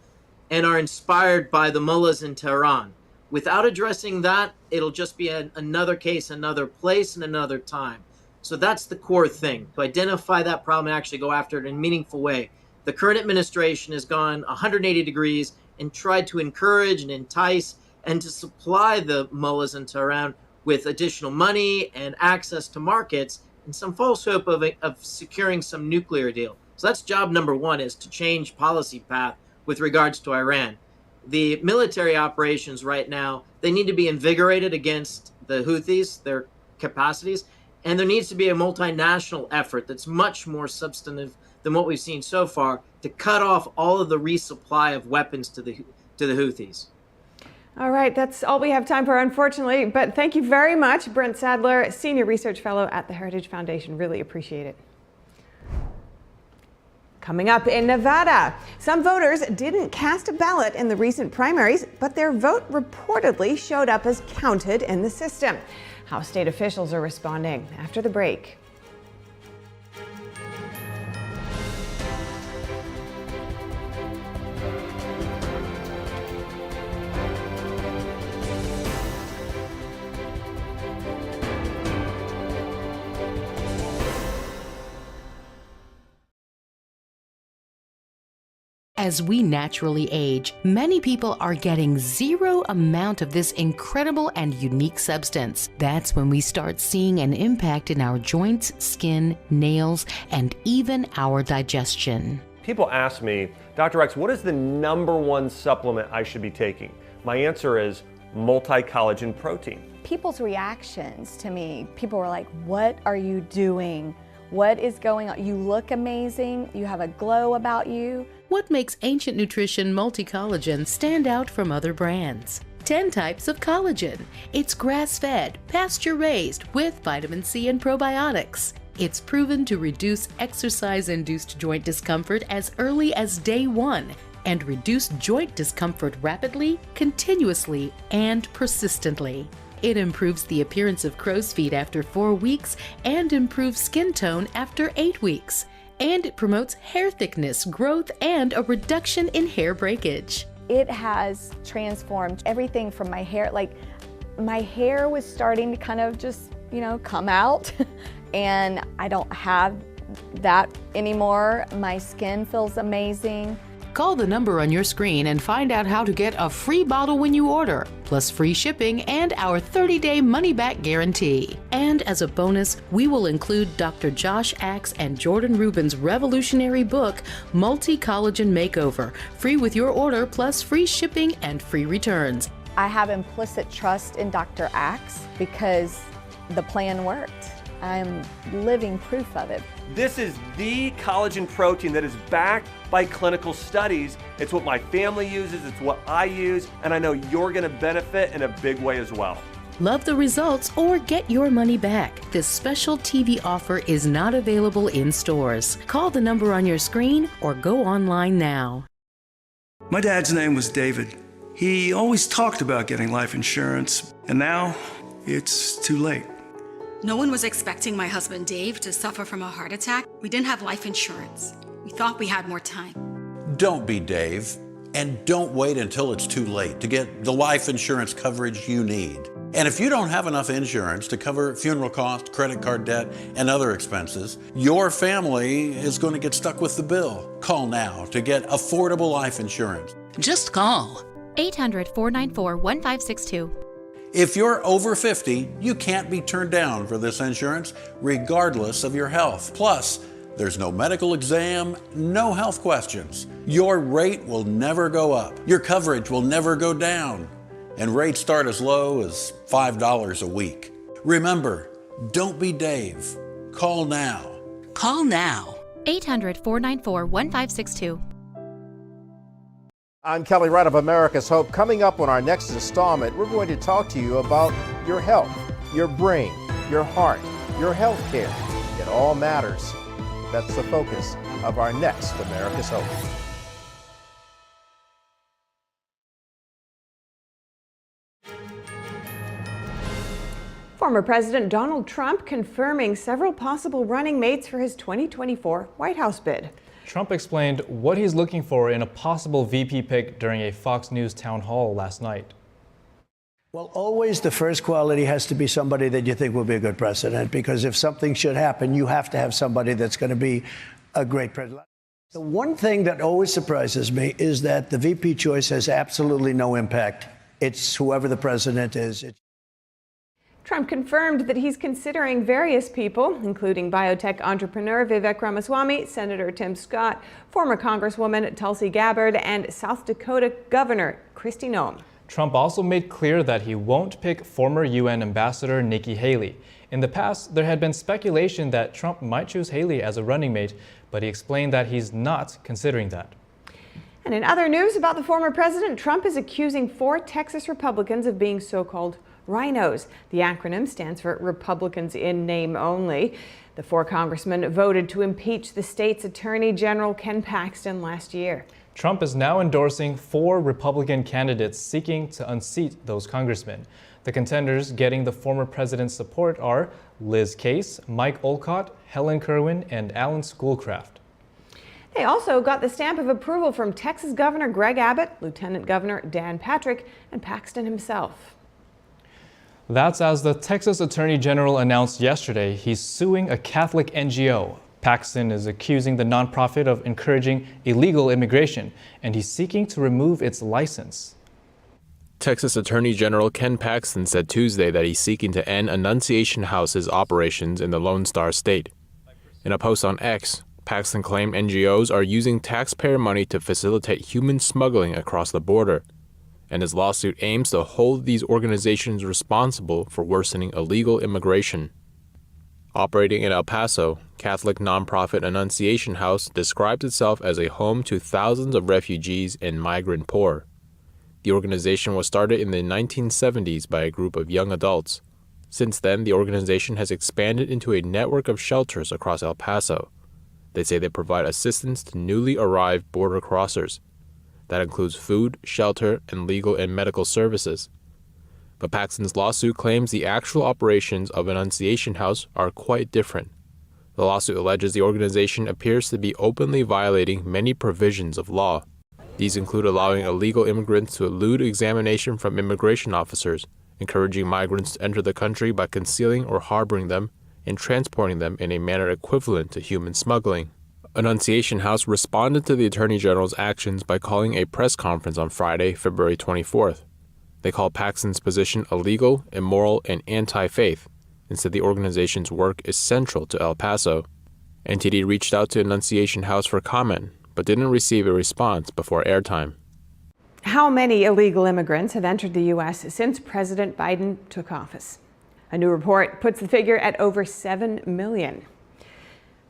and are inspired by the mullahs in Tehran. Without addressing that, it'll just be another case, another place, and another time. So that's the core thing, to identify that problem and actually go after it in a meaningful way. The current administration has gone 180 degrees and tried to encourage and entice and to supply the mullahs in Tehran with additional money and access to markets in some false hope of securing some nuclear deal. So that's job number 1, is to change policy path with regards to Iran. The military operations right now, they need to be invigorated against the Houthis, their capacities, and there needs to be a multinational effort that's much more substantive than what we've seen so far to cut off all of the resupply of weapons to the Houthis. All right, that's all we have time for, unfortunately, but thank you very much, Brent Sadler, Senior Research Fellow at the Heritage Foundation. Really appreciate it. Coming up in Nevada, some voters didn't cast a ballot in the recent primaries, but their vote reportedly showed up as counted in the system. How state officials are responding after the break. As we naturally age, many people are getting zero amount of this incredible and unique substance. That's when we start seeing an impact in our joints, skin, nails, and even our digestion. People ask me, Dr. X, what is the #1 supplement I should be taking? My answer is multi-collagen protein. People's reactions to me, people were like, what are you doing? What is going on? You look amazing. You have a glow about you. What makes Ancient Nutrition Multi-Collagen stand out from other brands? 10 types of collagen. It's grass-fed, pasture-raised with vitamin C and probiotics. It's proven to reduce exercise-induced joint discomfort as early as day 1 and reduce joint discomfort rapidly, continuously, and persistently. It improves the appearance of crow's feet after 4 weeks and improves skin tone after 8 weeks. And it promotes hair thickness, growth, and a reduction in hair breakage. It has transformed everything from my hair. Like, my hair was starting to kind of just, come out, and I don't have that anymore. My skin feels amazing. Call the number on your screen and find out how to get a free bottle when you order, plus free shipping and our 30-day money-back guarantee. And as a bonus, we will include Dr. Josh Axe and Jordan Rubin's revolutionary book, Multi-Collagen Makeover, free with your order, plus free shipping and free returns. I have implicit trust in Dr. Axe because the plan worked. I'm living proof of it. This is the collagen protein that is backed by clinical studies. It's what my family uses, it's what I use, and I know you're gonna benefit in a big way as well. Love the results or get your money back. This special TV offer is not available in stores. Call the number on your screen or go online now. My dad's name was David. He always talked about getting life insurance, and now it's too late. No one was expecting my husband Dave to suffer from a heart attack. We didn't have life insurance. We thought we had more time. Don't be Dave, and don't wait until it's too late to get the life insurance coverage you need. And if you don't have enough insurance to cover funeral costs, credit card debt, and other expenses, your family is going to get stuck with the bill. Call now to get affordable life insurance. Just call 800-494-1562. If you're over 50, you can't be turned down for this insurance, regardless of your health. Plus, there's no medical exam, no health questions. Your rate will never go up. Your coverage will never go down. And rates start as low as $5 a week. Remember, don't be Dave. Call now. Call now. 800-494-1562. I'm Kelly Wright of America's Hope. Coming up on our next installment, we're going to talk to you about your health, your brain, your heart, your health care. It all matters. That's the focus of our next America's Hope. Former President Donald Trump confirming several possible running mates for his 2024 White House bid. Trump explained what he's looking for in a possible VP pick during a Fox News town hall last night. Well, always the first quality has to be somebody that you think will be a good president, because if something should happen, you have to have somebody that's going to be a great president. The one thing that always surprises me is that the VP choice has absolutely no impact. It's whoever the president is. Trump confirmed that he's considering various people, including biotech entrepreneur Vivek Ramaswamy, Senator Tim Scott, former Congresswoman Tulsi Gabbard, and South Dakota Governor Kristi Noem. Trump also made clear that he won't pick former UN Ambassador Nikki Haley. In the past, there had been speculation that Trump might choose Haley as a running mate, but he explained that he's not considering that. And in other news about the former president, Trump is accusing 4 Texas Republicans of being so-called rhinos. The acronym stands for Republicans in Name Only. The 4 congressmen voted to impeach the state's Attorney General Ken Paxton last year. Trump is now endorsing 4 Republican candidates seeking to unseat those congressmen. The contenders getting the former president's support are Liz Case, Mike Olcott, Helen Kerwin, and Alan Schoolcraft. They also got the stamp of approval from Texas Governor Greg Abbott, Lieutenant Governor Dan Patrick, and Paxton himself. That's as the Texas Attorney General announced yesterday he's suing a Catholic NGO. Paxton is accusing the nonprofit of encouraging illegal immigration, and he's seeking to remove its license. Texas Attorney General Ken Paxton said Tuesday that he's seeking to end Annunciation House's operations in the Lone Star State. In a post on X, Paxton claimed NGOs are using taxpayer money to facilitate human smuggling across the border, and his lawsuit aims to hold these organizations responsible for worsening illegal immigration. Operating in El Paso, Catholic nonprofit Annunciation House describes itself as a home to thousands of refugees and migrant poor. The organization was started in the 1970s by a group of young adults. Since then, the organization has expanded into a network of shelters across El Paso. They say they provide assistance to newly arrived border crossers. That includes food, shelter, and legal and medical services. But Paxton's lawsuit claims the actual operations of Annunciation House are quite different. The lawsuit alleges the organization appears to be openly violating many provisions of law. These include allowing illegal immigrants to elude examination from immigration officers, encouraging migrants to enter the country by concealing or harboring them, and transporting them in a manner equivalent to human smuggling. Annunciation House responded to the Attorney General's actions by calling a press conference on Friday, February 24th. They called Paxton's position illegal, immoral, and anti-faith, and said the organization's work is central to El Paso. NTD reached out to Annunciation House for comment, but didn't receive a response before airtime. How many illegal immigrants have entered the U.S. since President Biden took office? A new report puts the figure at over 7 million.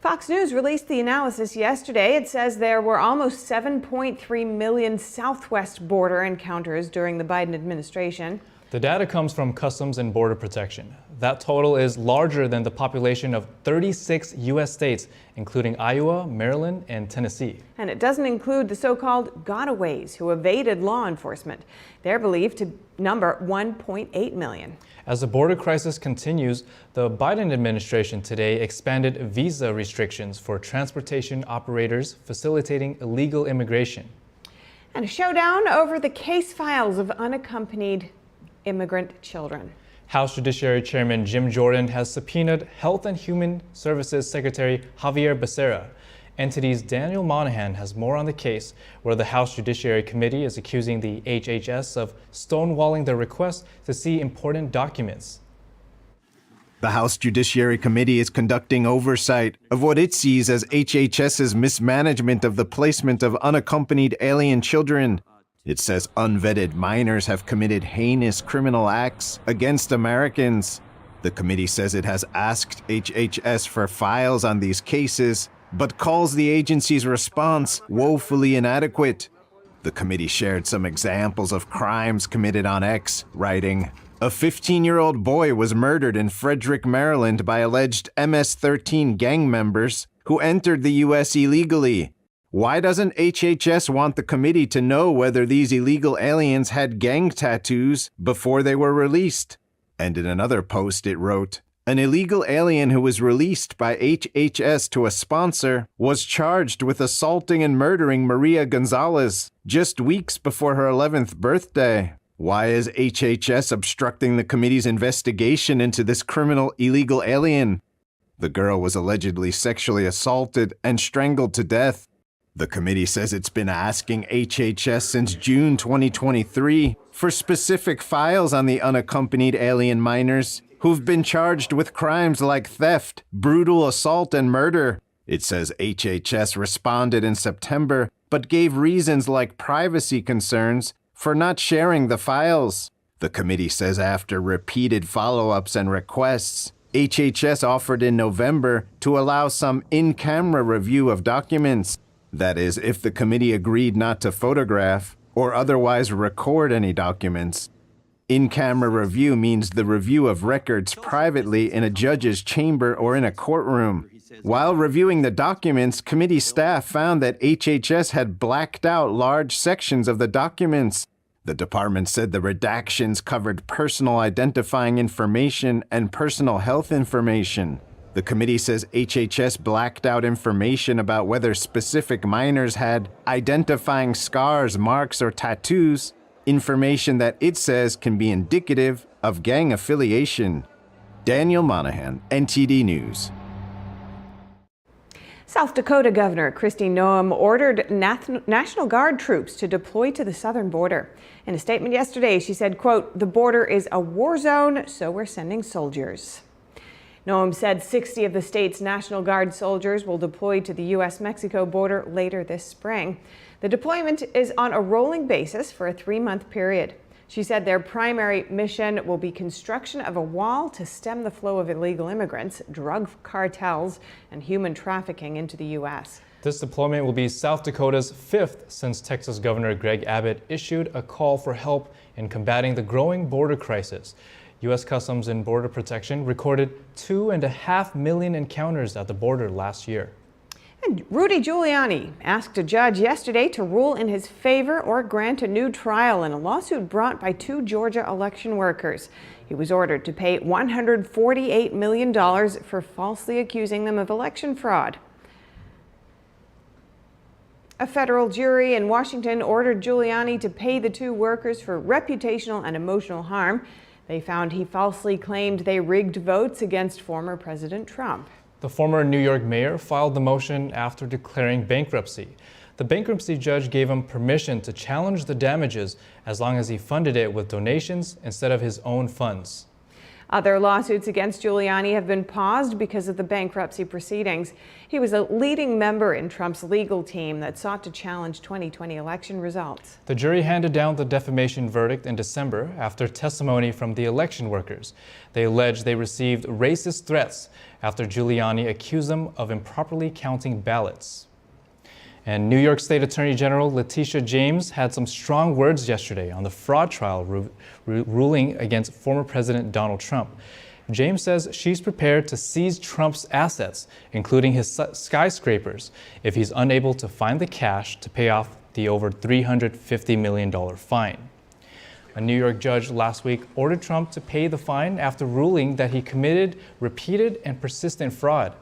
Fox News released the analysis yesterday. It says there were almost 7.3 million southwest border encounters during the Biden administration. The data comes from Customs and Border Protection. That total is larger than the population of 36 U.S. states, including Iowa, Maryland, and Tennessee. And it doesn't include the so-called gotaways who evaded law enforcement. They're believed to number 1.8 million. As the border crisis continues, the Biden administration today expanded visa restrictions for transportation operators facilitating illegal immigration. And a showdown over the case files of unaccompanied immigrant children. House Judiciary Chairman Jim Jordan has subpoenaed Health and Human Services Secretary Javier Becerra. NTD's Daniel Monahan has more on the case, where the House Judiciary Committee is accusing the HHS of stonewalling their request to see important documents. The House Judiciary Committee is conducting oversight of what it sees as HHS's mismanagement of the placement of unaccompanied alien children. It says unvetted minors have committed heinous criminal acts against Americans. The committee says it has asked HHS for files on these cases, but calls the agency's response woefully inadequate. The committee shared some examples of crimes committed on X, writing, "A 15-year-old boy was murdered in Frederick, Maryland by alleged MS-13 gang members who entered the U.S. illegally. Why doesn't HHS want the committee to know whether these illegal aliens had gang tattoos before they were released?" And in another post it wrote, "An illegal alien who was released by HHS to a sponsor was charged with assaulting and murdering Maria Gonzalez just weeks before her 11th birthday. Why is HHS obstructing the committee's investigation into this criminal illegal alien? The girl was allegedly sexually assaulted and strangled to death. The committee says it's been asking HHS since June 2023 for specific files on the unaccompanied alien minors who've been charged with crimes like theft, brutal assault, and murder. It says HHS responded in September, but gave reasons like privacy concerns for not sharing the files. The committee says after repeated follow-ups and requests, HHS offered in November to allow some in-camera review of documents. That is, if the committee agreed not to photograph or otherwise record any documents. In-camera review means the review of records privately in a judge's chamber or in a courtroom. While reviewing the documents, committee staff found that HHS had blacked out large sections of the documents. The department said the redactions covered personal identifying information and personal health information. The committee says HHS blacked out information about whether specific minors had identifying scars, marks, or tattoos, information that it says can be indicative of gang affiliation. Daniel Monahan, NTD News. South Dakota Governor Kristi Noem ordered National Guard troops to deploy to the southern border. In a statement yesterday, she said, quote, "The border is a war zone, so we're sending soldiers." Noem said 60 of the state's National Guard soldiers will deploy to the U.S.-Mexico border later this spring. The deployment is on a rolling basis for a 3-month period. She said their primary mission will be construction of a wall to stem the flow of illegal immigrants, drug cartels, and human trafficking into the U.S. This deployment will be South Dakota's 5th since Texas Governor Greg Abbott issued a call for help in combating the growing border crisis. U.S. Customs and Border Protection recorded 2.5 million encounters at the border last year. And Rudy Giuliani asked a judge yesterday to rule in his favor or grant a new trial in a lawsuit brought by 2 Georgia election workers. He was ordered to pay $148 million for falsely accusing them of election fraud. A federal jury in Washington ordered Giuliani to pay the 2 workers for reputational and emotional harm. They found he falsely claimed they rigged votes against former President Trump. The former New York mayor filed the motion after declaring bankruptcy. The bankruptcy judge gave him permission to challenge the damages as long as he funded it with donations instead of his own funds. Other lawsuits against Giuliani have been paused because of the bankruptcy proceedings. He was a leading member in Trump's legal team that sought to challenge 2020 election results. The jury handed down the defamation verdict in December after testimony from the election workers. They alleged they received racist threats after Giuliani accused them of improperly counting ballots. And New York State Attorney General Letitia James had some strong words yesterday on the fraud trial ruling against former President Donald Trump. James says she's prepared to seize Trump's assets, including his skyscrapers, if he's unable to find the cash to pay off the over $350 million fine. A New York judge last week ordered Trump to pay the fine after ruling that he committed repeated and persistent fraud.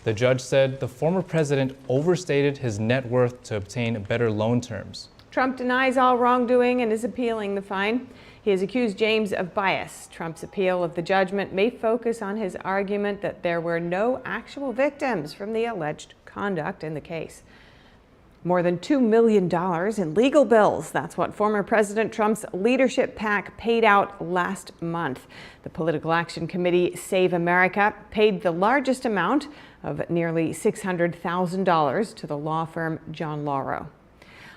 The judge said the former president overstated his net worth to obtain better loan terms. Trump denies all wrongdoing and is appealing the fine. He has accused James of bias. Trump's appeal of the judgment may focus on his argument that there were no actual victims from the alleged conduct in the case. More than $2 million in legal bills. That's what former President Trump's leadership PAC paid out last month. The Political Action Committee Save America paid the largest amount of nearly $600,000 to the law firm John Lauro.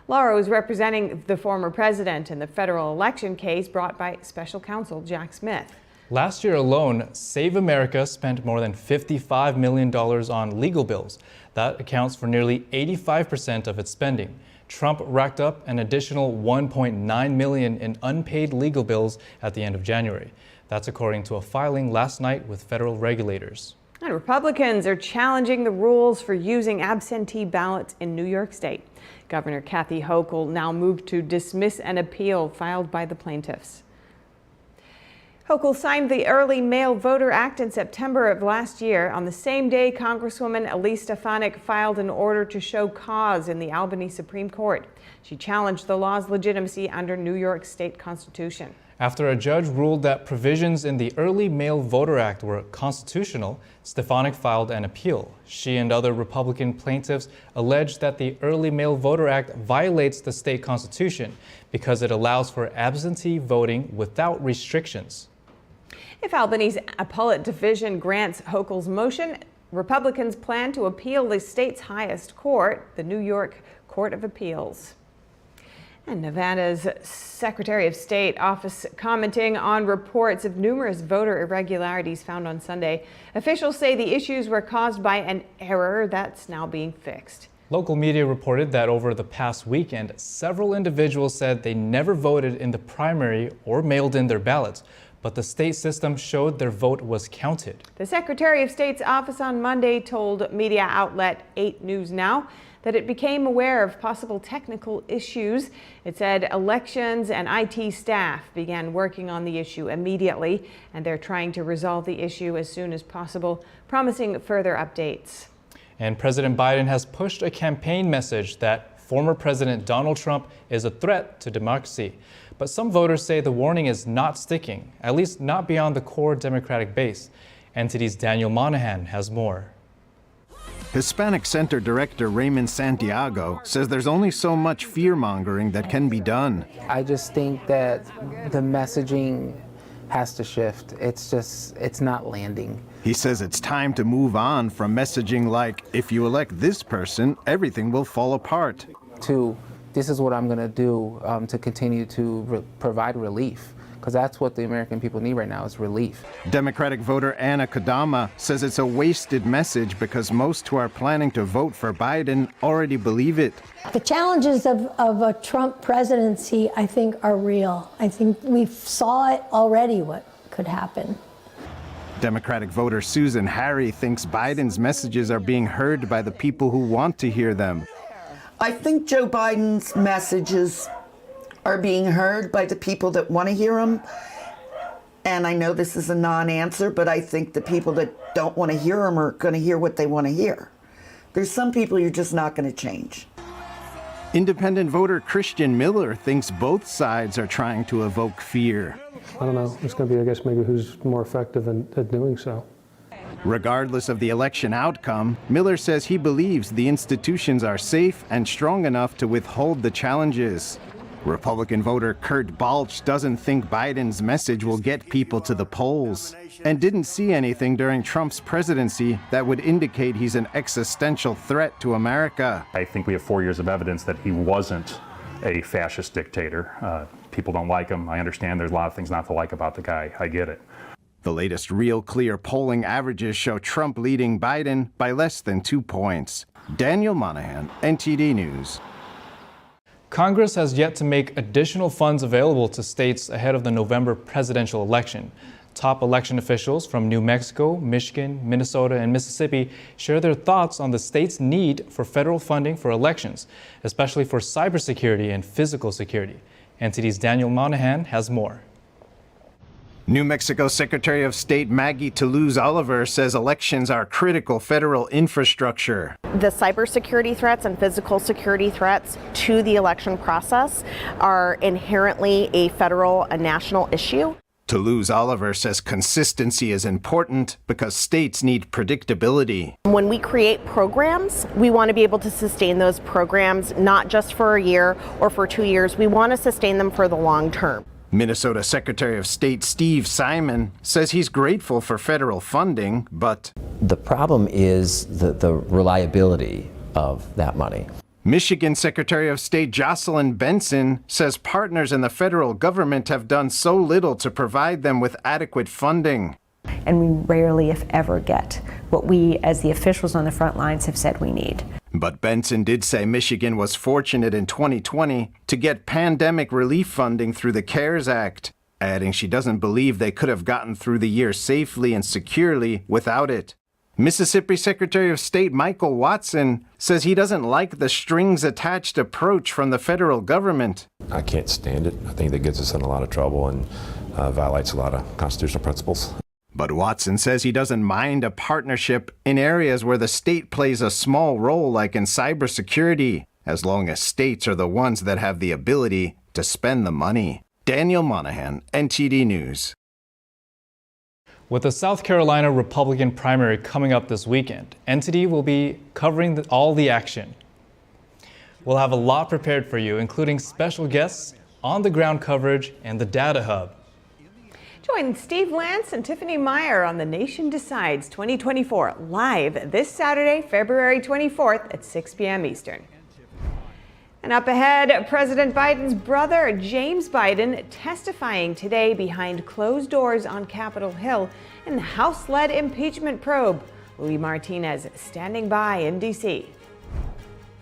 Lauro is representing the former president in the federal election case brought by special counsel Jack Smith. Last year alone, Save America spent more than $55 million on legal bills. That accounts for nearly 85% of its spending. Trump racked up an additional $1.9 million in unpaid legal bills at the end of January. That's according to a filing last night with federal regulators. And Republicans are challenging the rules for using absentee ballots in New York State. Governor Kathy Hochul now moved to dismiss an appeal filed by the plaintiffs. Hochul signed the Early Mail Voter Act in September of last year. On the same day, Congresswoman Elise Stefanik filed an order to show cause in the Albany Supreme Court. She challenged the law's legitimacy under New York State Constitution. After a judge ruled that provisions in the Early Mail Voter Act were constitutional, Stefanik filed an appeal. She and other Republican plaintiffs alleged that the Early Mail Voter Act violates the state constitution because it allows for absentee voting without restrictions. If Albany's appellate division grants Hochul's motion, Republicans plan to appeal the state's highest court, the New York Court of Appeals. And Nevada's Secretary of State office commenting on reports of numerous voter irregularities found on Sunday. Officials say the issues were caused by an error that's now being fixed. Local media reported that over the past weekend, several individuals said they never voted in the primary or mailed in their ballots, but the state system showed their vote was counted. The Secretary of State's office on Monday told media outlet 8 News Now that it became aware of possible technical issues. It said elections and IT staff began working on the issue immediately, and they're trying to resolve the issue as soon as possible, promising further updates. And President Biden has pushed a campaign message that former President Donald Trump is a threat to democracy. But some voters say the warning is not sticking, at least not beyond the core Democratic base. NTD's Daniel Monahan has more. Hispanic Center Director Raymond Santiago says there's only so much fear-mongering that can be done. I just think that the messaging has to shift. It's not landing. He says it's time to move on from messaging like, if you elect this person, everything will fall apart. To, this is what I'm going to do to continue to provide relief. Because that's what the American people need right now is relief. Democratic voter Anna Kodama says it's a wasted message because most who are planning to vote for Biden already believe it. The challenges of a Trump presidency, I think, are real. I think we saw it already what could happen. Democratic voter Susan Harry thinks Biden's messages are being heard by the people who want to hear them. I think Joe Biden's messages are being heard by the people that want to hear them. And I know this is a non-answer, but I think the people that don't want to hear them are going to hear what they want to hear. There's some people you're just not going to change. Independent voter Christian Miller thinks both sides are trying to evoke fear. I don't know. It's going to be, I guess, maybe who's more effective at doing so. Regardless of the election outcome, Miller says he believes the institutions are safe and strong enough to withhold the challenges. Republican voter Kurt Balch doesn't think Biden's message will get people to the polls and didn't see anything during Trump's presidency that would indicate he's an existential threat to America. I think we have 4 years of evidence that he wasn't a fascist dictator. People don't like him. I understand there's a lot of things not to like about the guy. I get it. The latest Real Clear polling averages show Trump leading Biden by less than 2 points. Daniel Monahan, NTD News. Congress has yet to make additional funds available to states ahead of the November presidential election. Top election officials from New Mexico, Michigan, Minnesota, and Mississippi share their thoughts on the state's need for federal funding for elections, especially for cybersecurity and physical security. NTD's Daniel Monahan has more. New Mexico Secretary of State Maggie Toulouse-Oliver says elections are critical federal infrastructure. The cybersecurity threats and physical security threats to the election process are inherently a federal and national issue. Toulouse-Oliver says consistency is important because states need predictability. When we create programs, we want to be able to sustain those programs not just for a year or for 2 years. We want to sustain them for the long term. Minnesota Secretary of State Steve Simon says he's grateful for federal funding, but the problem is the reliability of that money. Michigan Secretary of State Jocelyn Benson says partners in the federal government have done so little to provide them with adequate funding. And we rarely, if ever, get what we, as the officials on the front lines, have said we need. But Benson did say Michigan was fortunate in 2020 to get pandemic relief funding through the CARES Act, adding she doesn't believe they could have gotten through the year safely and securely without it. Mississippi Secretary of State Michael Watson says he doesn't like the strings-attached approach from the federal government. I can't stand it. I think that gets us in a lot of trouble and violates a lot of constitutional principles. But Watson says he doesn't mind a partnership in areas where the state plays a small role, like in cybersecurity, as long as states are the ones that have the ability to spend the money. Daniel Monahan, NTD News. With the South Carolina Republican primary coming up this weekend, NTD will be covering all the action. We'll have a lot prepared for you, including special guests, on-the-ground coverage, and the Data Hub. Join Steve Lance and Tiffany Meyer on The Nation Decides 2024 live this Saturday, February 24th at 6 p.m. Eastern. And up ahead, President Biden's brother, James Biden, testifying today behind closed doors on Capitol Hill in the House-led impeachment probe. Louis Martinez standing by in D.C.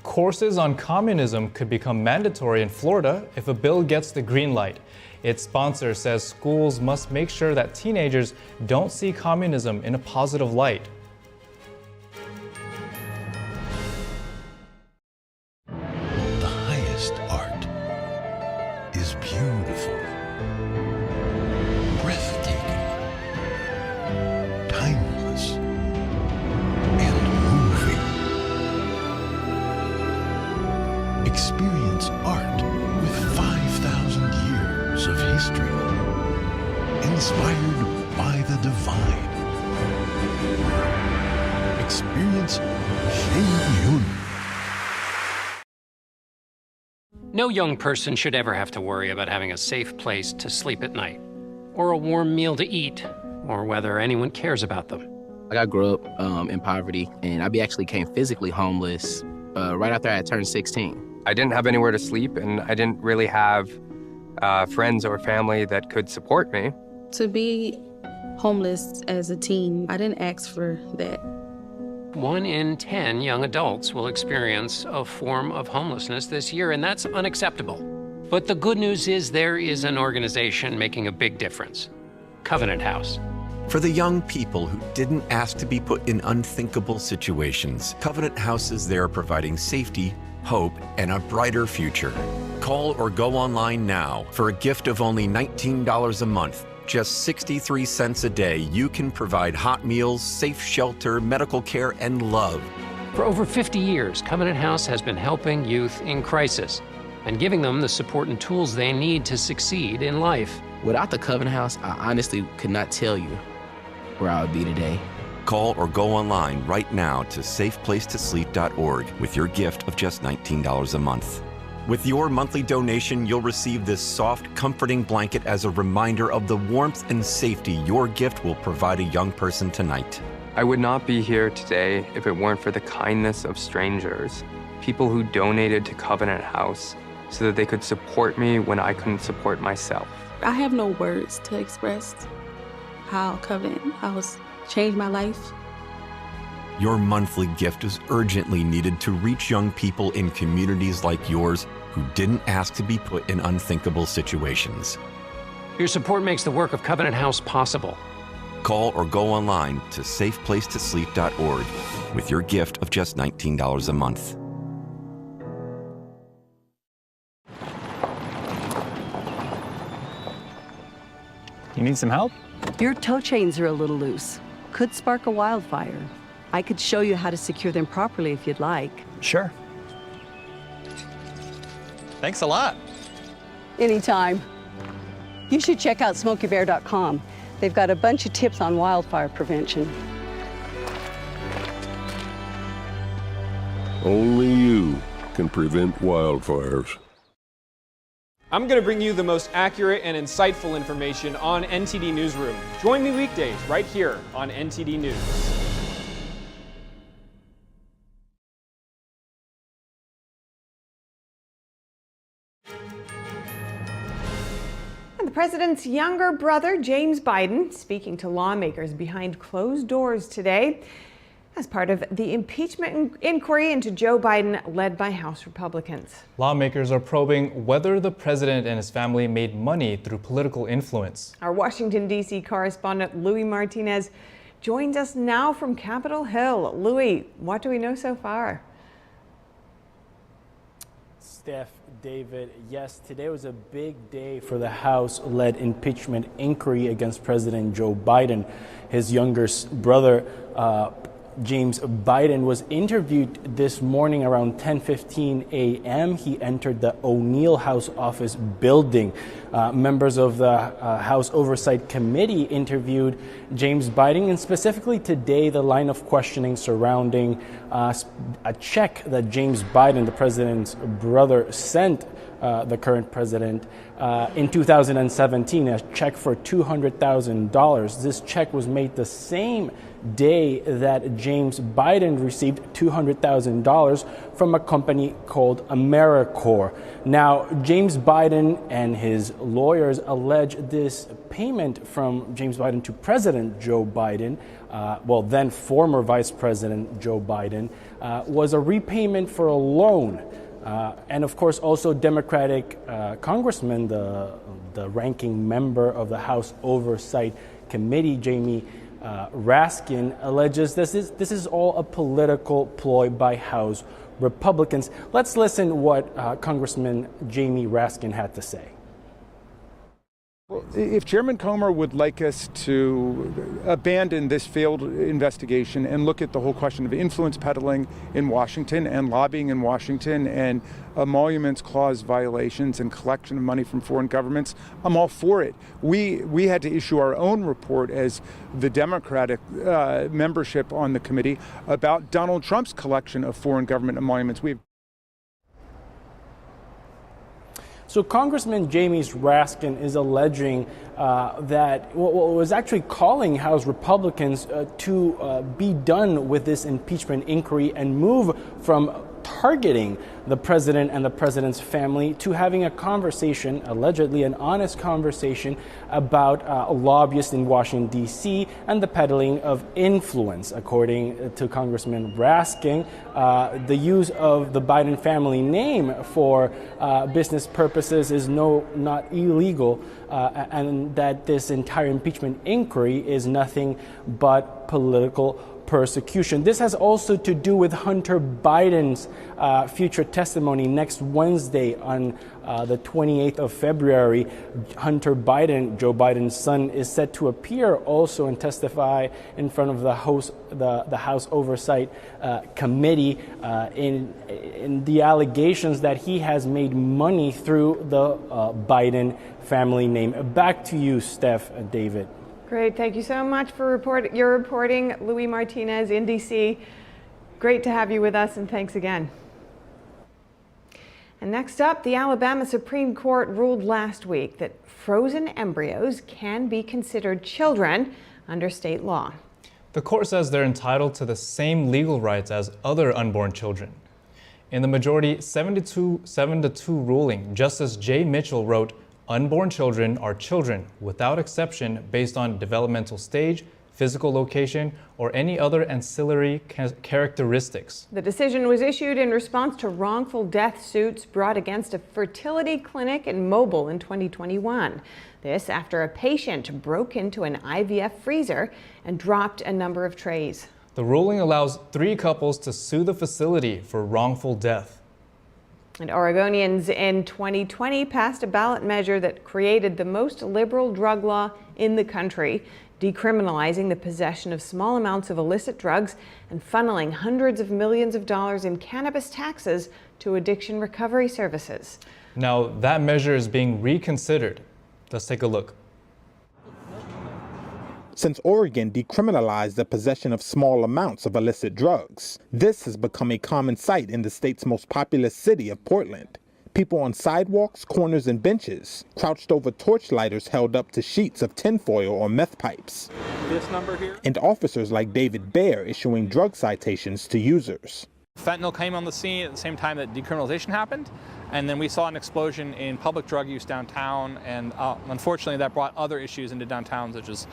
Courses on communism could become mandatory in Florida if a bill gets the green light. Its sponsor says schools must make sure that teenagers don't see communism in a positive light. The highest art is beautiful, breathtaking, timeless, and moving. Experience art with 5,000 years of history, inspired by the divine. experience Shane Yun. No young person should ever have to worry about having a safe place to sleep at night, or a warm meal to eat, or whether anyone cares about them. Like I grew up in poverty, and I actually became physically homeless right after I had turned 16. I didn't have anywhere to sleep, and I didn't really have friends or family that could support me. To be homeless as a teen, I didn't ask for that. 1 in 10 young adults will experience a form of homelessness this year, and that's unacceptable. But the good news is there is an organization making a big difference. Covenant House. For the young people who didn't ask to be put in unthinkable situations, Covenant House is there providing safety, hope, and a brighter future. Call or go online now. For a gift of only $19 a month, just 63 cents a day, you can provide hot meals, safe shelter, medical care, and love. For over 50 years, Covenant House has been helping youth in crisis and giving them the support and tools they need to succeed in life. Without the Covenant House, I honestly could not tell you where I would be today. Call or go online right now to safeplacetosleep.org with your gift of just $19 a month. With your monthly donation, you'll receive this soft, comforting blanket as a reminder of the warmth and safety your gift will provide a young person tonight. I would not be here today if it weren't for the kindness of strangers, people who donated to Covenant House so that they could support me when I couldn't support myself. I have no words to express how Covenant House changed my life. Your monthly gift is urgently needed to reach young people in communities like yours who didn't ask to be put in unthinkable situations. Your support makes the work of Covenant House possible. Call or go online to safeplacetosleep.org with your gift of just $19 a month. You need some help? Your tow chains are a little loose. Could spark a wildfire. I could show you how to secure them properly if you'd like. Sure. Thanks a lot. Anytime. You should check out SmokeyBear.com. They've got a bunch of tips on wildfire prevention. Only you can prevent wildfires. I'm going to bring you the most accurate and insightful information on NTD Newsroom. Join me weekdays right here on NTD News. And the president's younger brother, James Biden, speaking to lawmakers behind closed doors today as part of the impeachment inquiry into Joe Biden led by House Republicans. Lawmakers are probing whether the president and his family made money through political influence. Our Washington, D.C. correspondent Louis Martinez joins us now from Capitol Hill. Louis, what do we know so far? Steph, David, yes, today was a big day for the House-led impeachment inquiry against President Joe Biden. His younger brother, James Biden, was interviewed this morning around 10:15 a.m. He entered the O'Neill House office building. Members of the House Oversight Committee interviewed James Biden, and specifically today the line of questioning surrounding a check that James Biden, the president's brother, sent the current president in 2017, a check for $200,000. This check was made the same day that James Biden received $200,000 from a company called AmeriCorps. Now, James Biden and his lawyers allege this payment from James Biden to President Joe Biden, then former Vice President Joe Biden, was a repayment for a loan. And of course, also Democratic Congressman, the ranking member of the House Oversight Committee, Jamie Raskin, alleges this is all a political ploy by House Republicans. Let's listen what Congressman Jamie Raskin had to say. If Chairman Comer would like us to abandon this failed investigation and look at the whole question of influence peddling in Washington and lobbying in Washington and emoluments clause violations and collection of money from foreign governments, I'm all for it. We had to issue our own report as the Democratic membership on the committee about Donald Trump's collection of foreign government emoluments. So Congressman Jamie Raskin is alleging that was actually calling House Republicans to be done with this impeachment inquiry and move from targeting the president and the president's family to having a conversation, allegedly an honest conversation, about lobbyists in Washington, D.C. and the peddling of influence. According to Congressman Raskin, the use of the Biden family name for business purposes is not illegal, and that this entire impeachment inquiry is nothing but political persecution. This has also to do with Hunter Biden's future testimony next Wednesday on the 28th of February. Hunter Biden, Joe Biden's son, is set to appear also and testify in front of the House Oversight Committee in the allegations that he has made money through the Biden family name. Back to you, Steph and David. Great. Thank you so much for your reporting, Louis Martinez in D.C. Great to have you with us, and thanks again. And next up, the Alabama Supreme Court ruled last week that frozen embryos can be considered children under state law. The court says they're entitled to the same legal rights as other unborn children. In the majority 7-2 ruling, Justice Jay Mitchell wrote, "Unborn children are children without exception based on developmental stage, physical location, or any other ancillary characteristics." The decision was issued in response to wrongful death suits brought against a fertility clinic in Mobile in 2021. This after a patient broke into an IVF freezer and dropped a number of trays. The ruling allows 3 couples to sue the facility for wrongful death. And Oregonians in 2020 passed a ballot measure that created the most liberal drug law in the country, decriminalizing the possession of small amounts of illicit drugs and funneling hundreds of millions of dollars in cannabis taxes to addiction recovery services. Now that measure is being reconsidered. Let's take a look. Since Oregon decriminalized the possession of small amounts of illicit drugs, this has become a common sight in the state's most populous city of Portland. People on sidewalks, corners, and benches crouched over torchlighters held up to sheets of tinfoil or meth pipes. This number here? And officers like David Baer issuing drug citations to users. Fentanyl came on the scene at the same time that decriminalization happened, and then we saw an explosion in public drug use downtown, and unfortunately that brought other issues into downtown, such as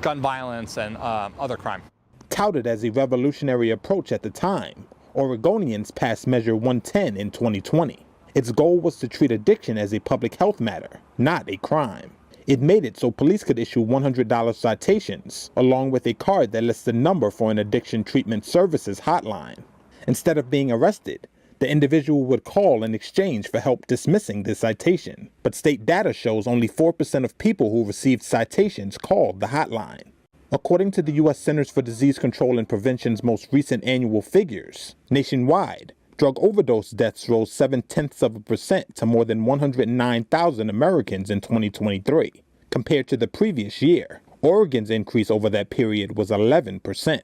gun violence and other crime. Touted as a revolutionary approach at the time, Oregonians passed Measure 110 in 2020. Its goal was to treat addiction as a public health matter, not a crime. It made it so police could issue $100 citations, along with a card that lists the number for an addiction treatment services hotline. Instead of being arrested, the individual would call in exchange for help dismissing the citation. But state data shows only 4% of people who received citations called the hotline. According to the U.S. Centers for Disease Control and Prevention's most recent annual figures, nationwide, drug overdose deaths rose 0.7% to more than 109,000 Americans in 2023. Compared to the previous year, Oregon's increase over that period was 11%.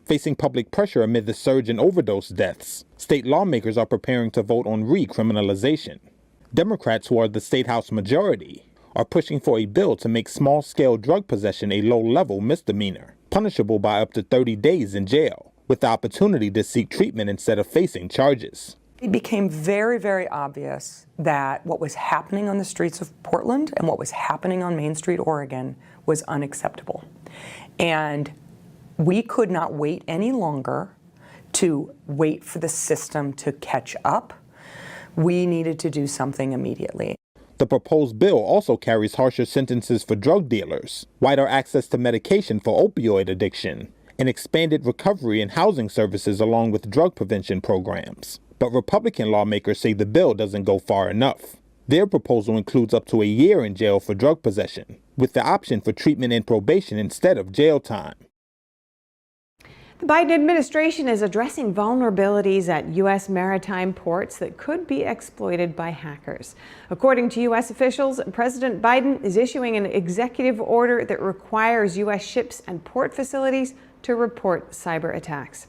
Facing public pressure amid the surge in overdose deaths, state lawmakers are preparing to vote on recriminalization. Democrats, who are the state house majority, are pushing for a bill to make small-scale drug possession a low-level misdemeanor, punishable by up to 30 days in jail, with the opportunity to seek treatment instead of facing charges. It became very, very obvious that what was happening on the streets of Portland and what was happening on Main Street, Oregon, was unacceptable. And we could not wait any longer to wait for the system to catch up. We needed to do something immediately. The proposed bill also carries harsher sentences for drug dealers, wider access to medication for opioid addiction, and expanded recovery and housing services along with drug prevention programs. But Republican lawmakers say the bill doesn't go far enough. Their proposal includes up to a year in jail for drug possession, with the option for treatment and probation instead of jail time. The Biden administration is addressing vulnerabilities at U.S. maritime ports that could be exploited by hackers. According to U.S. officials, President Biden is issuing an executive order that requires U.S. ships and port facilities to report cyber attacks.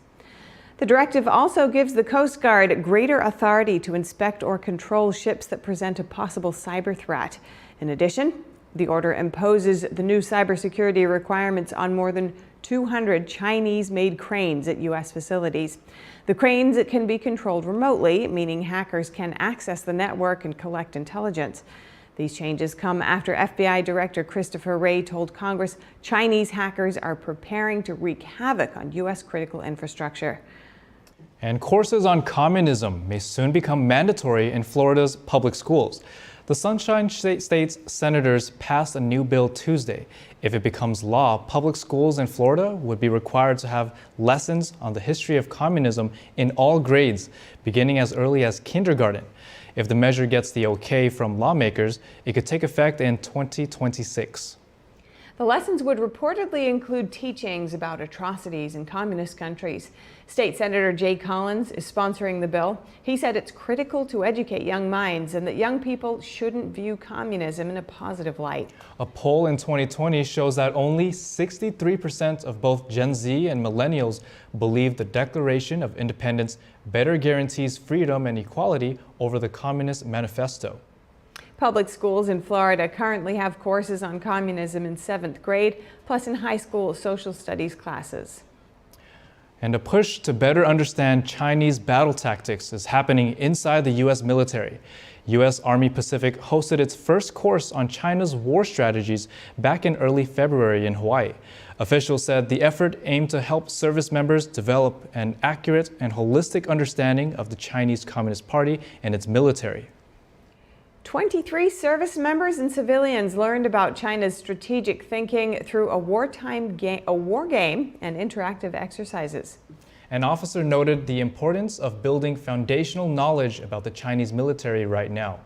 The directive also gives the Coast Guard greater authority to inspect or control ships that present a possible cyber threat. In addition, the order imposes the new cybersecurity requirements on more than 200 Chinese-made cranes at U.S. facilities. The cranes can be controlled remotely, meaning hackers can access the network and collect intelligence. These changes come after FBI Director Christopher Wray told Congress Chinese hackers are preparing to wreak havoc on U.S. critical infrastructure. And courses on communism may soon become mandatory in Florida's public schools. The Sunshine State's senators passed a new bill Tuesday. If it becomes law, public schools in Florida would be required to have lessons on the history of communism in all grades, beginning as early as kindergarten. If the measure gets the okay from lawmakers, it could take effect in 2026. The lessons would reportedly include teachings about atrocities in communist countries. State Senator Jay Collins is sponsoring the bill. He said it's critical to educate young minds and that young people shouldn't view communism in a positive light. A poll in 2020 shows that only 63% of both Gen Z and millennials believe the Declaration of Independence better guarantees freedom and equality over the Communist Manifesto. Public schools in Florida currently have courses on communism in 7th grade, plus in high school social studies classes. And a push to better understand Chinese battle tactics is happening inside the U.S. military. U.S. Army Pacific hosted its first course on China's war strategies back in early February in Hawaii. Officials said the effort aimed to help service members develop an accurate and holistic understanding of the Chinese Communist Party and its military. 23 service members and civilians learned about China's strategic thinking through a war game and interactive exercises. An officer noted the importance of building foundational knowledge about the Chinese military right now,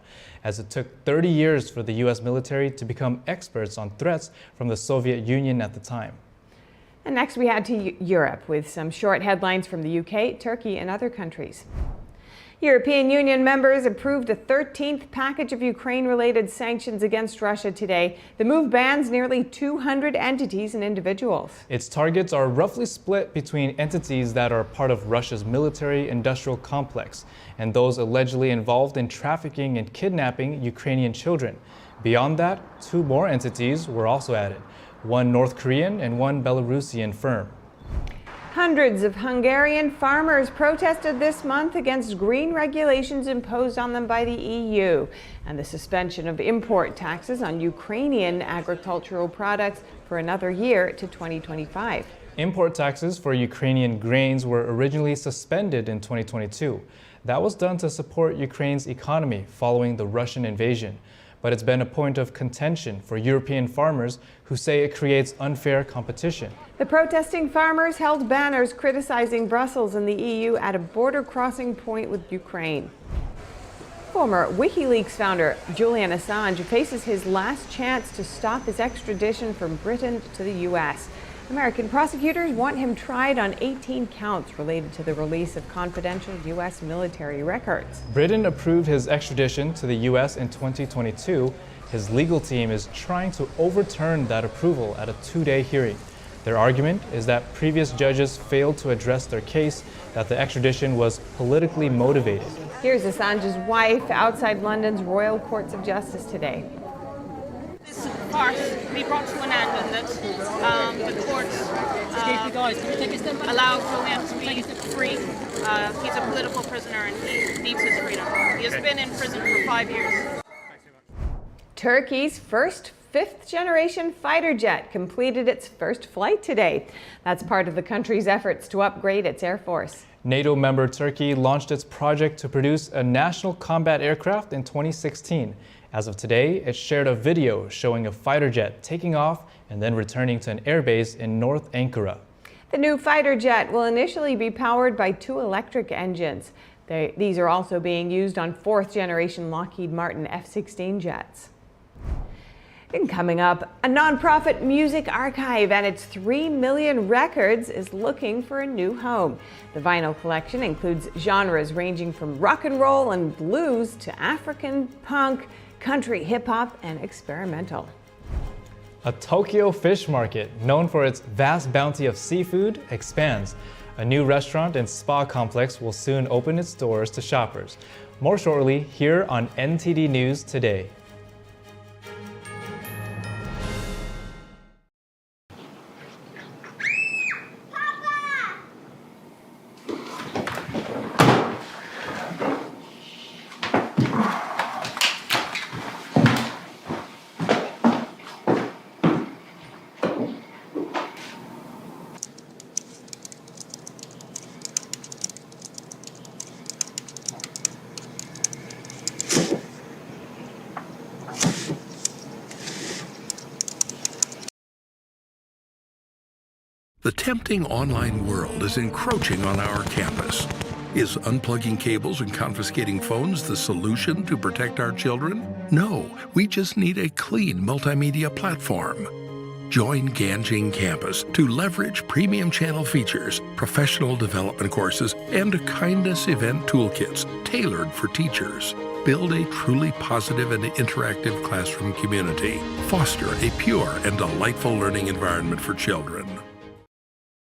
as it took 30 years for the U.S. military to become experts on threats from the Soviet Union at the time. And next we head to Europe with some short headlines from the UK, Turkey, and other countries. European Union members approved a 13th package of Ukraine-related sanctions against Russia today. The move bans nearly 200 entities and individuals. Its targets are roughly split between entities that are part of Russia's military-industrial complex and those allegedly involved in trafficking and kidnapping Ukrainian children. Beyond that, 2 more entities were also added, one North Korean and one Belarusian firm. Hundreds of Hungarian farmers protested this month against green regulations imposed on them by the EU and the suspension of import taxes on Ukrainian agricultural products for another year to 2025. Import taxes for Ukrainian grains were originally suspended in 2022. That was done to support Ukraine's economy following the Russian invasion. But it's been a point of contention for European farmers who say it creates unfair competition. The protesting farmers held banners criticizing Brussels and the EU at a border crossing point with Ukraine. Former WikiLeaks founder Julian Assange faces his last chance to stop his extradition from Britain to the U.S. American prosecutors want him tried on 18 counts related to the release of confidential U.S. military records. Britain approved his extradition to the U.S. in 2022. His legal team is trying to overturn that approval at a 2-day hearing. Their argument is that previous judges failed to address their case that the extradition was politically motivated. Here's Assange's wife outside London's Royal Courts of Justice today. This farce be brought to an end and that the courts allow Julian to be free. He's a political prisoner and he needs his freedom. He has been in prison for 5 years. Turkey's first 5th-generation fighter jet completed its first flight today. That's part of the country's efforts to upgrade its air force. NATO member Turkey launched its project to produce a national combat aircraft in 2016. As of today, it shared a video showing a fighter jet taking off and then returning to an airbase in North Ankara. The new fighter jet will initially be powered by 2 electric engines. These are also being used on fourth-generation Lockheed Martin F-16 jets. And coming up, a nonprofit music archive and its 3 million records is looking for a new home. The vinyl collection includes genres ranging from rock and roll and blues to African, punk, country, hip-hop, and experimental. A Tokyo fish market, known for its vast bounty of seafood, expands. A new restaurant and spa complex will soon open its doors to shoppers. More shortly here on NTD News Today. The tempting online world is encroaching on our campus. Is unplugging cables and confiscating phones the solution to protect our children? No, we just need a clean multimedia platform. Join Ganjing Campus to leverage premium channel features, professional development courses, and kindness event toolkits tailored for teachers. Build a truly positive and interactive classroom community. Foster a pure and delightful learning environment for children.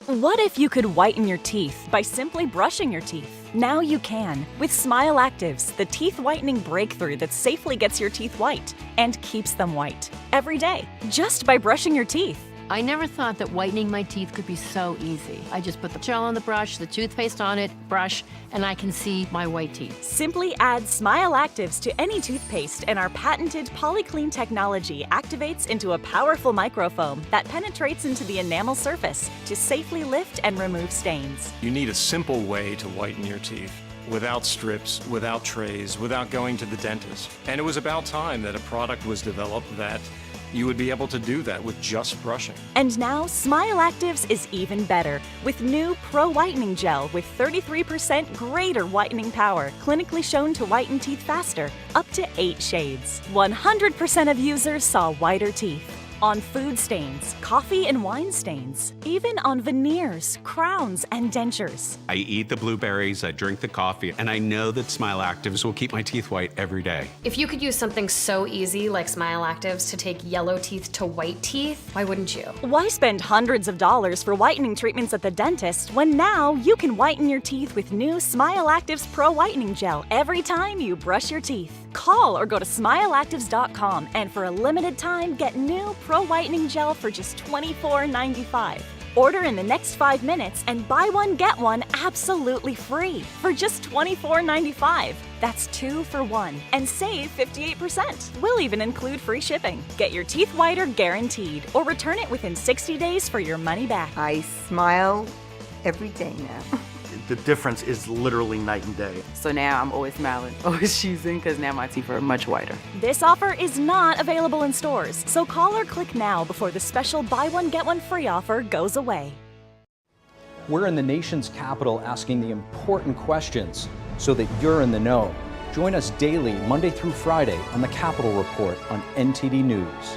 What if you could whiten your teeth by simply brushing your teeth? Now you can with Smile Actives, the teeth whitening breakthrough that safely gets your teeth white and keeps them white every day, just by brushing your teeth. I never thought that whitening my teeth could be so easy. I just put the gel on the brush, the toothpaste on it, brush, and I can see my white teeth. Simply add Smile Actives to any toothpaste and our patented PolyClean technology activates into a powerful microfoam that penetrates into the enamel surface to safely lift and remove stains. You need a simple way to whiten your teeth. Without strips, without trays, without going to the dentist. And it was about time that a product was developed that you would be able to do that with just brushing. And now, Smile Actives is even better with new Pro Whitening Gel with 33% greater whitening power, clinically shown to whiten teeth faster, up to 8 shades. 100% of users saw whiter teeth. On food stains, coffee and wine stains, even on veneers, crowns, and dentures. I eat the blueberries, I drink the coffee, and I know that Smile Actives will keep my teeth white every day. If you could use something so easy like Smile Actives to take yellow teeth to white teeth, why wouldn't you? Why spend hundreds of dollars for whitening treatments at the dentist when now you can whiten your teeth with new Smile Actives Pro Whitening Gel every time you brush your teeth? Call or go to smileactives.com and for a limited time get new Pro Whitening Gel for just $24.95. Order in the next 5 minutes and buy one get one absolutely free for just $24.95. That's 2 for 1 and save 58%. We'll even include free shipping. Get your teeth whiter guaranteed or return it within 60 days for your money back. I smile every day now. The difference is literally night and day. So now I'm always smiling, always choosing, because now my teeth are much whiter. This offer is not available in stores, so call or click now before the special buy one get one free offer goes away. We're in the nation's capital asking the important questions so that you're in the know. Join us daily, Monday through Friday, on the Capitol Report on NTD News.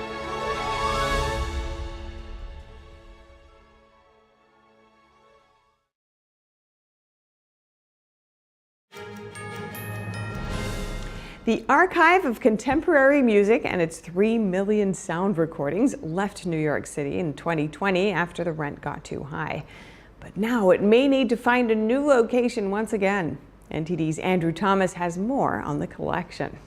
The Archive of Contemporary Music and its 3 million sound recordings left New York City in 2020 after the rent got too high. But now it may need to find a new location once again. NTD's Andrew Thomas has more on the collection.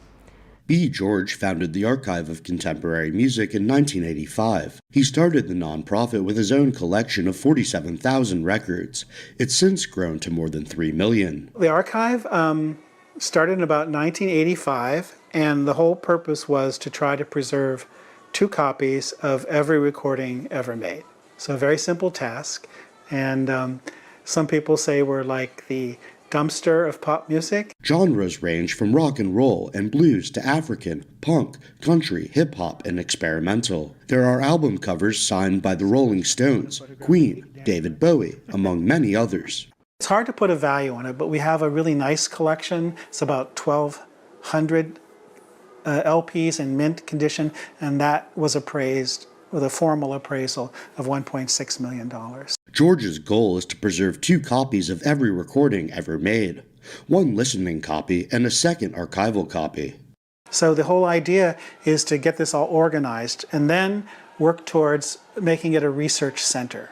B. George founded the Archive of Contemporary Music in 1985. He started the nonprofit with his own collection of 47,000 records. It's since grown to more than 3 million. The archive started in about 1985, and the whole purpose was to try to preserve 2 copies of every recording ever made. So a very simple task, and some people say we're like the dumpster of pop music. Genres range from rock and roll and blues to African, punk, country, hip-hop, and experimental. There are album covers signed by the Rolling Stones, Queen, David Bowie, among many others. It's hard to put a value on it, but we have a really nice collection. It's about 1,200 LPs in mint condition, and that was appraised with a formal appraisal of $1.6 million. George's goal is to preserve 2 copies of every recording ever made, 1 listening copy and a second archival copy. So the whole idea is to get this all organized and then work towards making it a research center,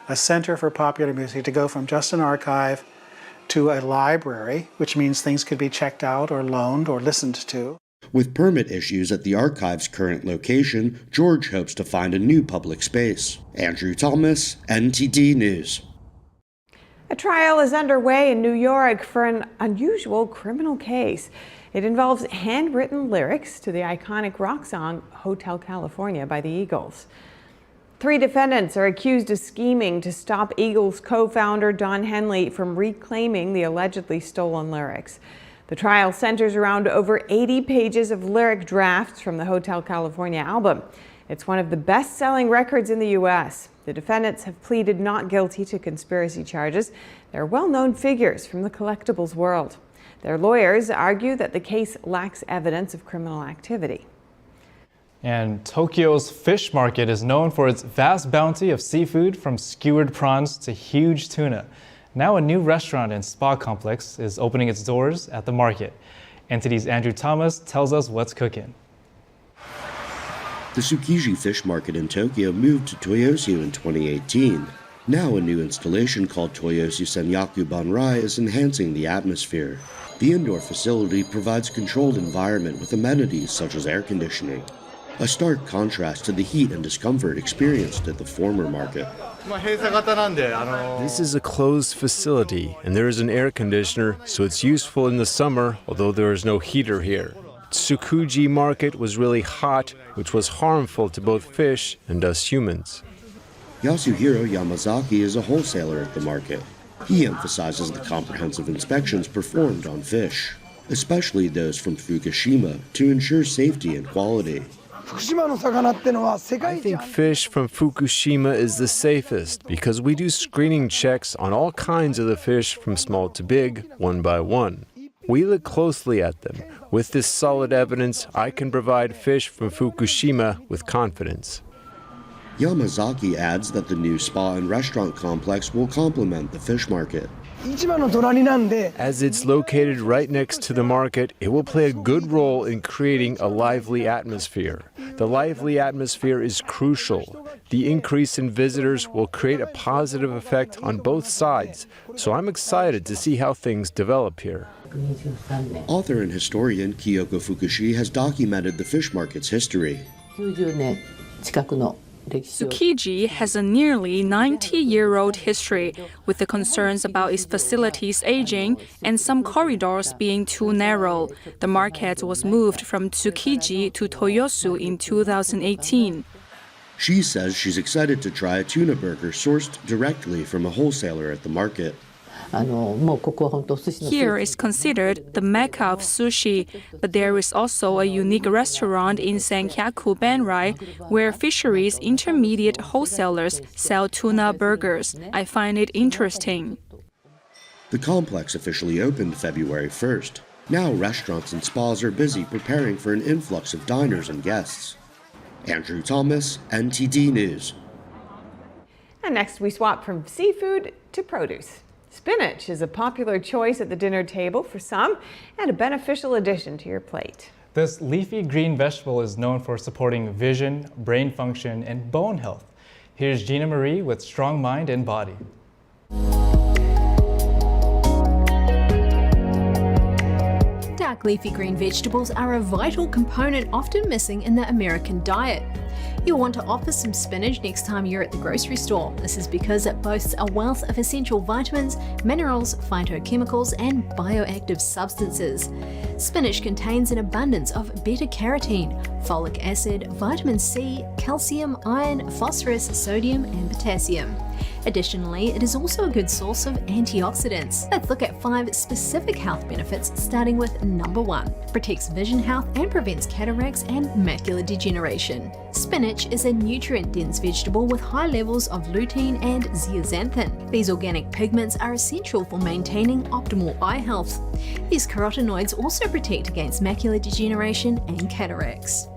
a center for popular music, to go from just an archive to a library, which means things could be checked out or loaned or listened to. With permit issues at the archive's current location, George hopes to find a new public space. Andrew Thomas, NTD News. A trial is underway in New York for an unusual criminal case. It involves handwritten lyrics to the iconic rock song Hotel California by the Eagles. 3 defendants are accused of scheming to stop Eagles co-founder Don Henley from reclaiming the allegedly stolen lyrics. The trial centers around over 80 pages of lyric drafts from the Hotel California album. It's one of the best-selling records in the U.S. The defendants have pleaded not guilty to conspiracy charges. They're well-known figures from the collectibles world. Their lawyers argue that the case lacks evidence of criminal activity. And Tokyo's fish market is known for its vast bounty of seafood, from skewered prawns to huge tuna. Now a new restaurant and spa complex is opening its doors at the market. NTD's Andrew Thomas tells us what's cooking. The Tsukiji fish market in Tokyo moved to Toyosu in 2018. Now a new installation called Toyosu Senyaku Banrai is enhancing the atmosphere. The indoor facility provides a controlled environment with amenities such as air conditioning, a stark contrast to the heat and discomfort experienced at the former market. This is a closed facility, and there is an air conditioner, so it's useful in the summer, although there is no heater here. Tsukuji market was really hot, which was harmful to both fish and us humans. Yasuhiro Yamazaki is a wholesaler at the market. He emphasizes the comprehensive inspections performed on fish, especially those from Fukushima, to ensure safety and quality. I think fish from Fukushima is the safest because we do screening checks on all kinds of the fish from small to big, one by one. We look closely at them. With this solid evidence, I can provide fish from Fukushima with confidence. Yamazaki adds that the new spa and restaurant complex will complement the fish market. As it's located right next to the market, it will play a good role in creating a lively atmosphere. The lively atmosphere is crucial. The increase in visitors will create a positive effect on both sides, so I'm excited to see how things develop here. Author and historian Kyoko Fukushi has documented the fish market's history. Tsukiji has a nearly 90-year-old history, with the concerns about its facilities aging and some corridors being too narrow. The market was moved from Tsukiji to Toyosu in 2018. She says she's excited to try a tuna burger sourced directly from a wholesaler at the market. Here is considered the mecca of sushi, but there is also a unique restaurant in Senyaku Banrai where fisheries intermediate wholesalers sell tuna burgers. I find it interesting. The complex officially opened February 1st. Now restaurants and spas are busy preparing for an influx of diners and guests. Andrew Thomas, NTD News. And next we swap from seafood to produce. Spinach is a popular choice at the dinner table for some and a beneficial addition to your plate. This leafy green vegetable is known for supporting vision, brain function, and bone health. Here's Gina Marie with Strong Mind and Body. Dark leafy green vegetables are a vital component often missing in the American diet. You'll want to offer some spinach next time you're at the grocery store. This is because it boasts a wealth of essential vitamins, minerals, phytochemicals, and bioactive substances. Spinach contains an abundance of beta-carotene, folic acid, vitamin C, calcium, iron, phosphorus, sodium, and potassium. Additionally, it is also a good source of antioxidants. Let's look at 5 specific health benefits, starting with number 1. Protects vision health and prevents cataracts and macular degeneration. Spinach is a nutrient-dense vegetable with high levels of lutein and zeaxanthin. These organic pigments are essential for maintaining optimal eye health. These carotenoids also protect against macular degeneration and cataracts.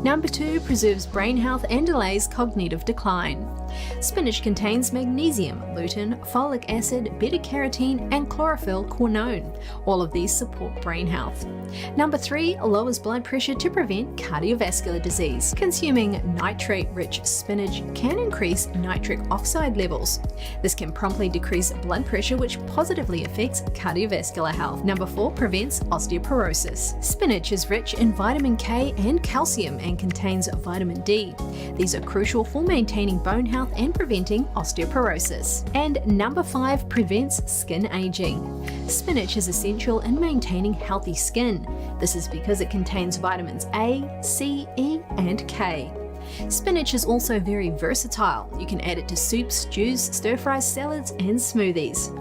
Number 2, preserves brain health and delays cognitive decline. Spinach contains magnesium, lutein, folic acid, beta-carotene, and chlorophyll-quinone. All of these support brain health. Number 3, lowers blood pressure to prevent cardiovascular disease. Consuming nitrate-rich spinach can increase nitric oxide levels. This can promptly decrease blood pressure, which positively affects cardiovascular health. Number 4, prevents osteoporosis. Spinach is rich in vitamin K and calcium and contains vitamin D. These are crucial for maintaining bone health and preventing osteoporosis. And number 5, prevents skin aging. Spinach is essential in maintaining healthy skin. This is because it contains vitamins A, C, E, and K. Spinach is also very versatile. You can add it to soups, stews, stir-fries, salads, and smoothies.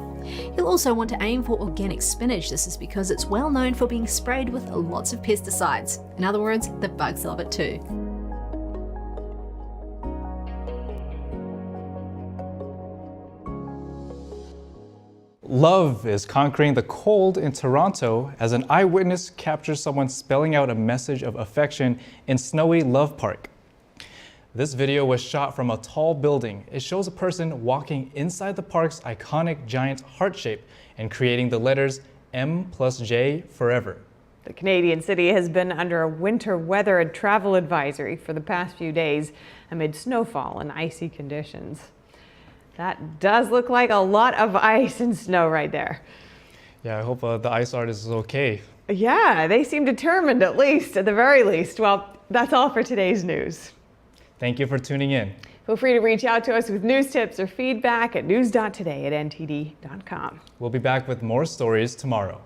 You'll also want to aim for organic spinach. This is because it's well known for being sprayed with lots of pesticides. In other words, the bugs love it too. Love is conquering the cold in Toronto as an eyewitness captures someone spelling out a message of affection in snowy Love Park. This video was shot from a tall building. It shows a person walking inside the park's iconic giant heart shape and creating the letters M+J forever. The Canadian city has been under a winter weather and travel advisory for the past few days amid snowfall and icy conditions. That does look like a lot of ice and snow right there. Yeah, I hope the ice artist is okay. Yeah, they seem determined at the very least. Well, that's all for today's news. Thank you for tuning in. Feel free to reach out to us with news tips or feedback at news.today@ntd.com. We'll be back with more stories tomorrow.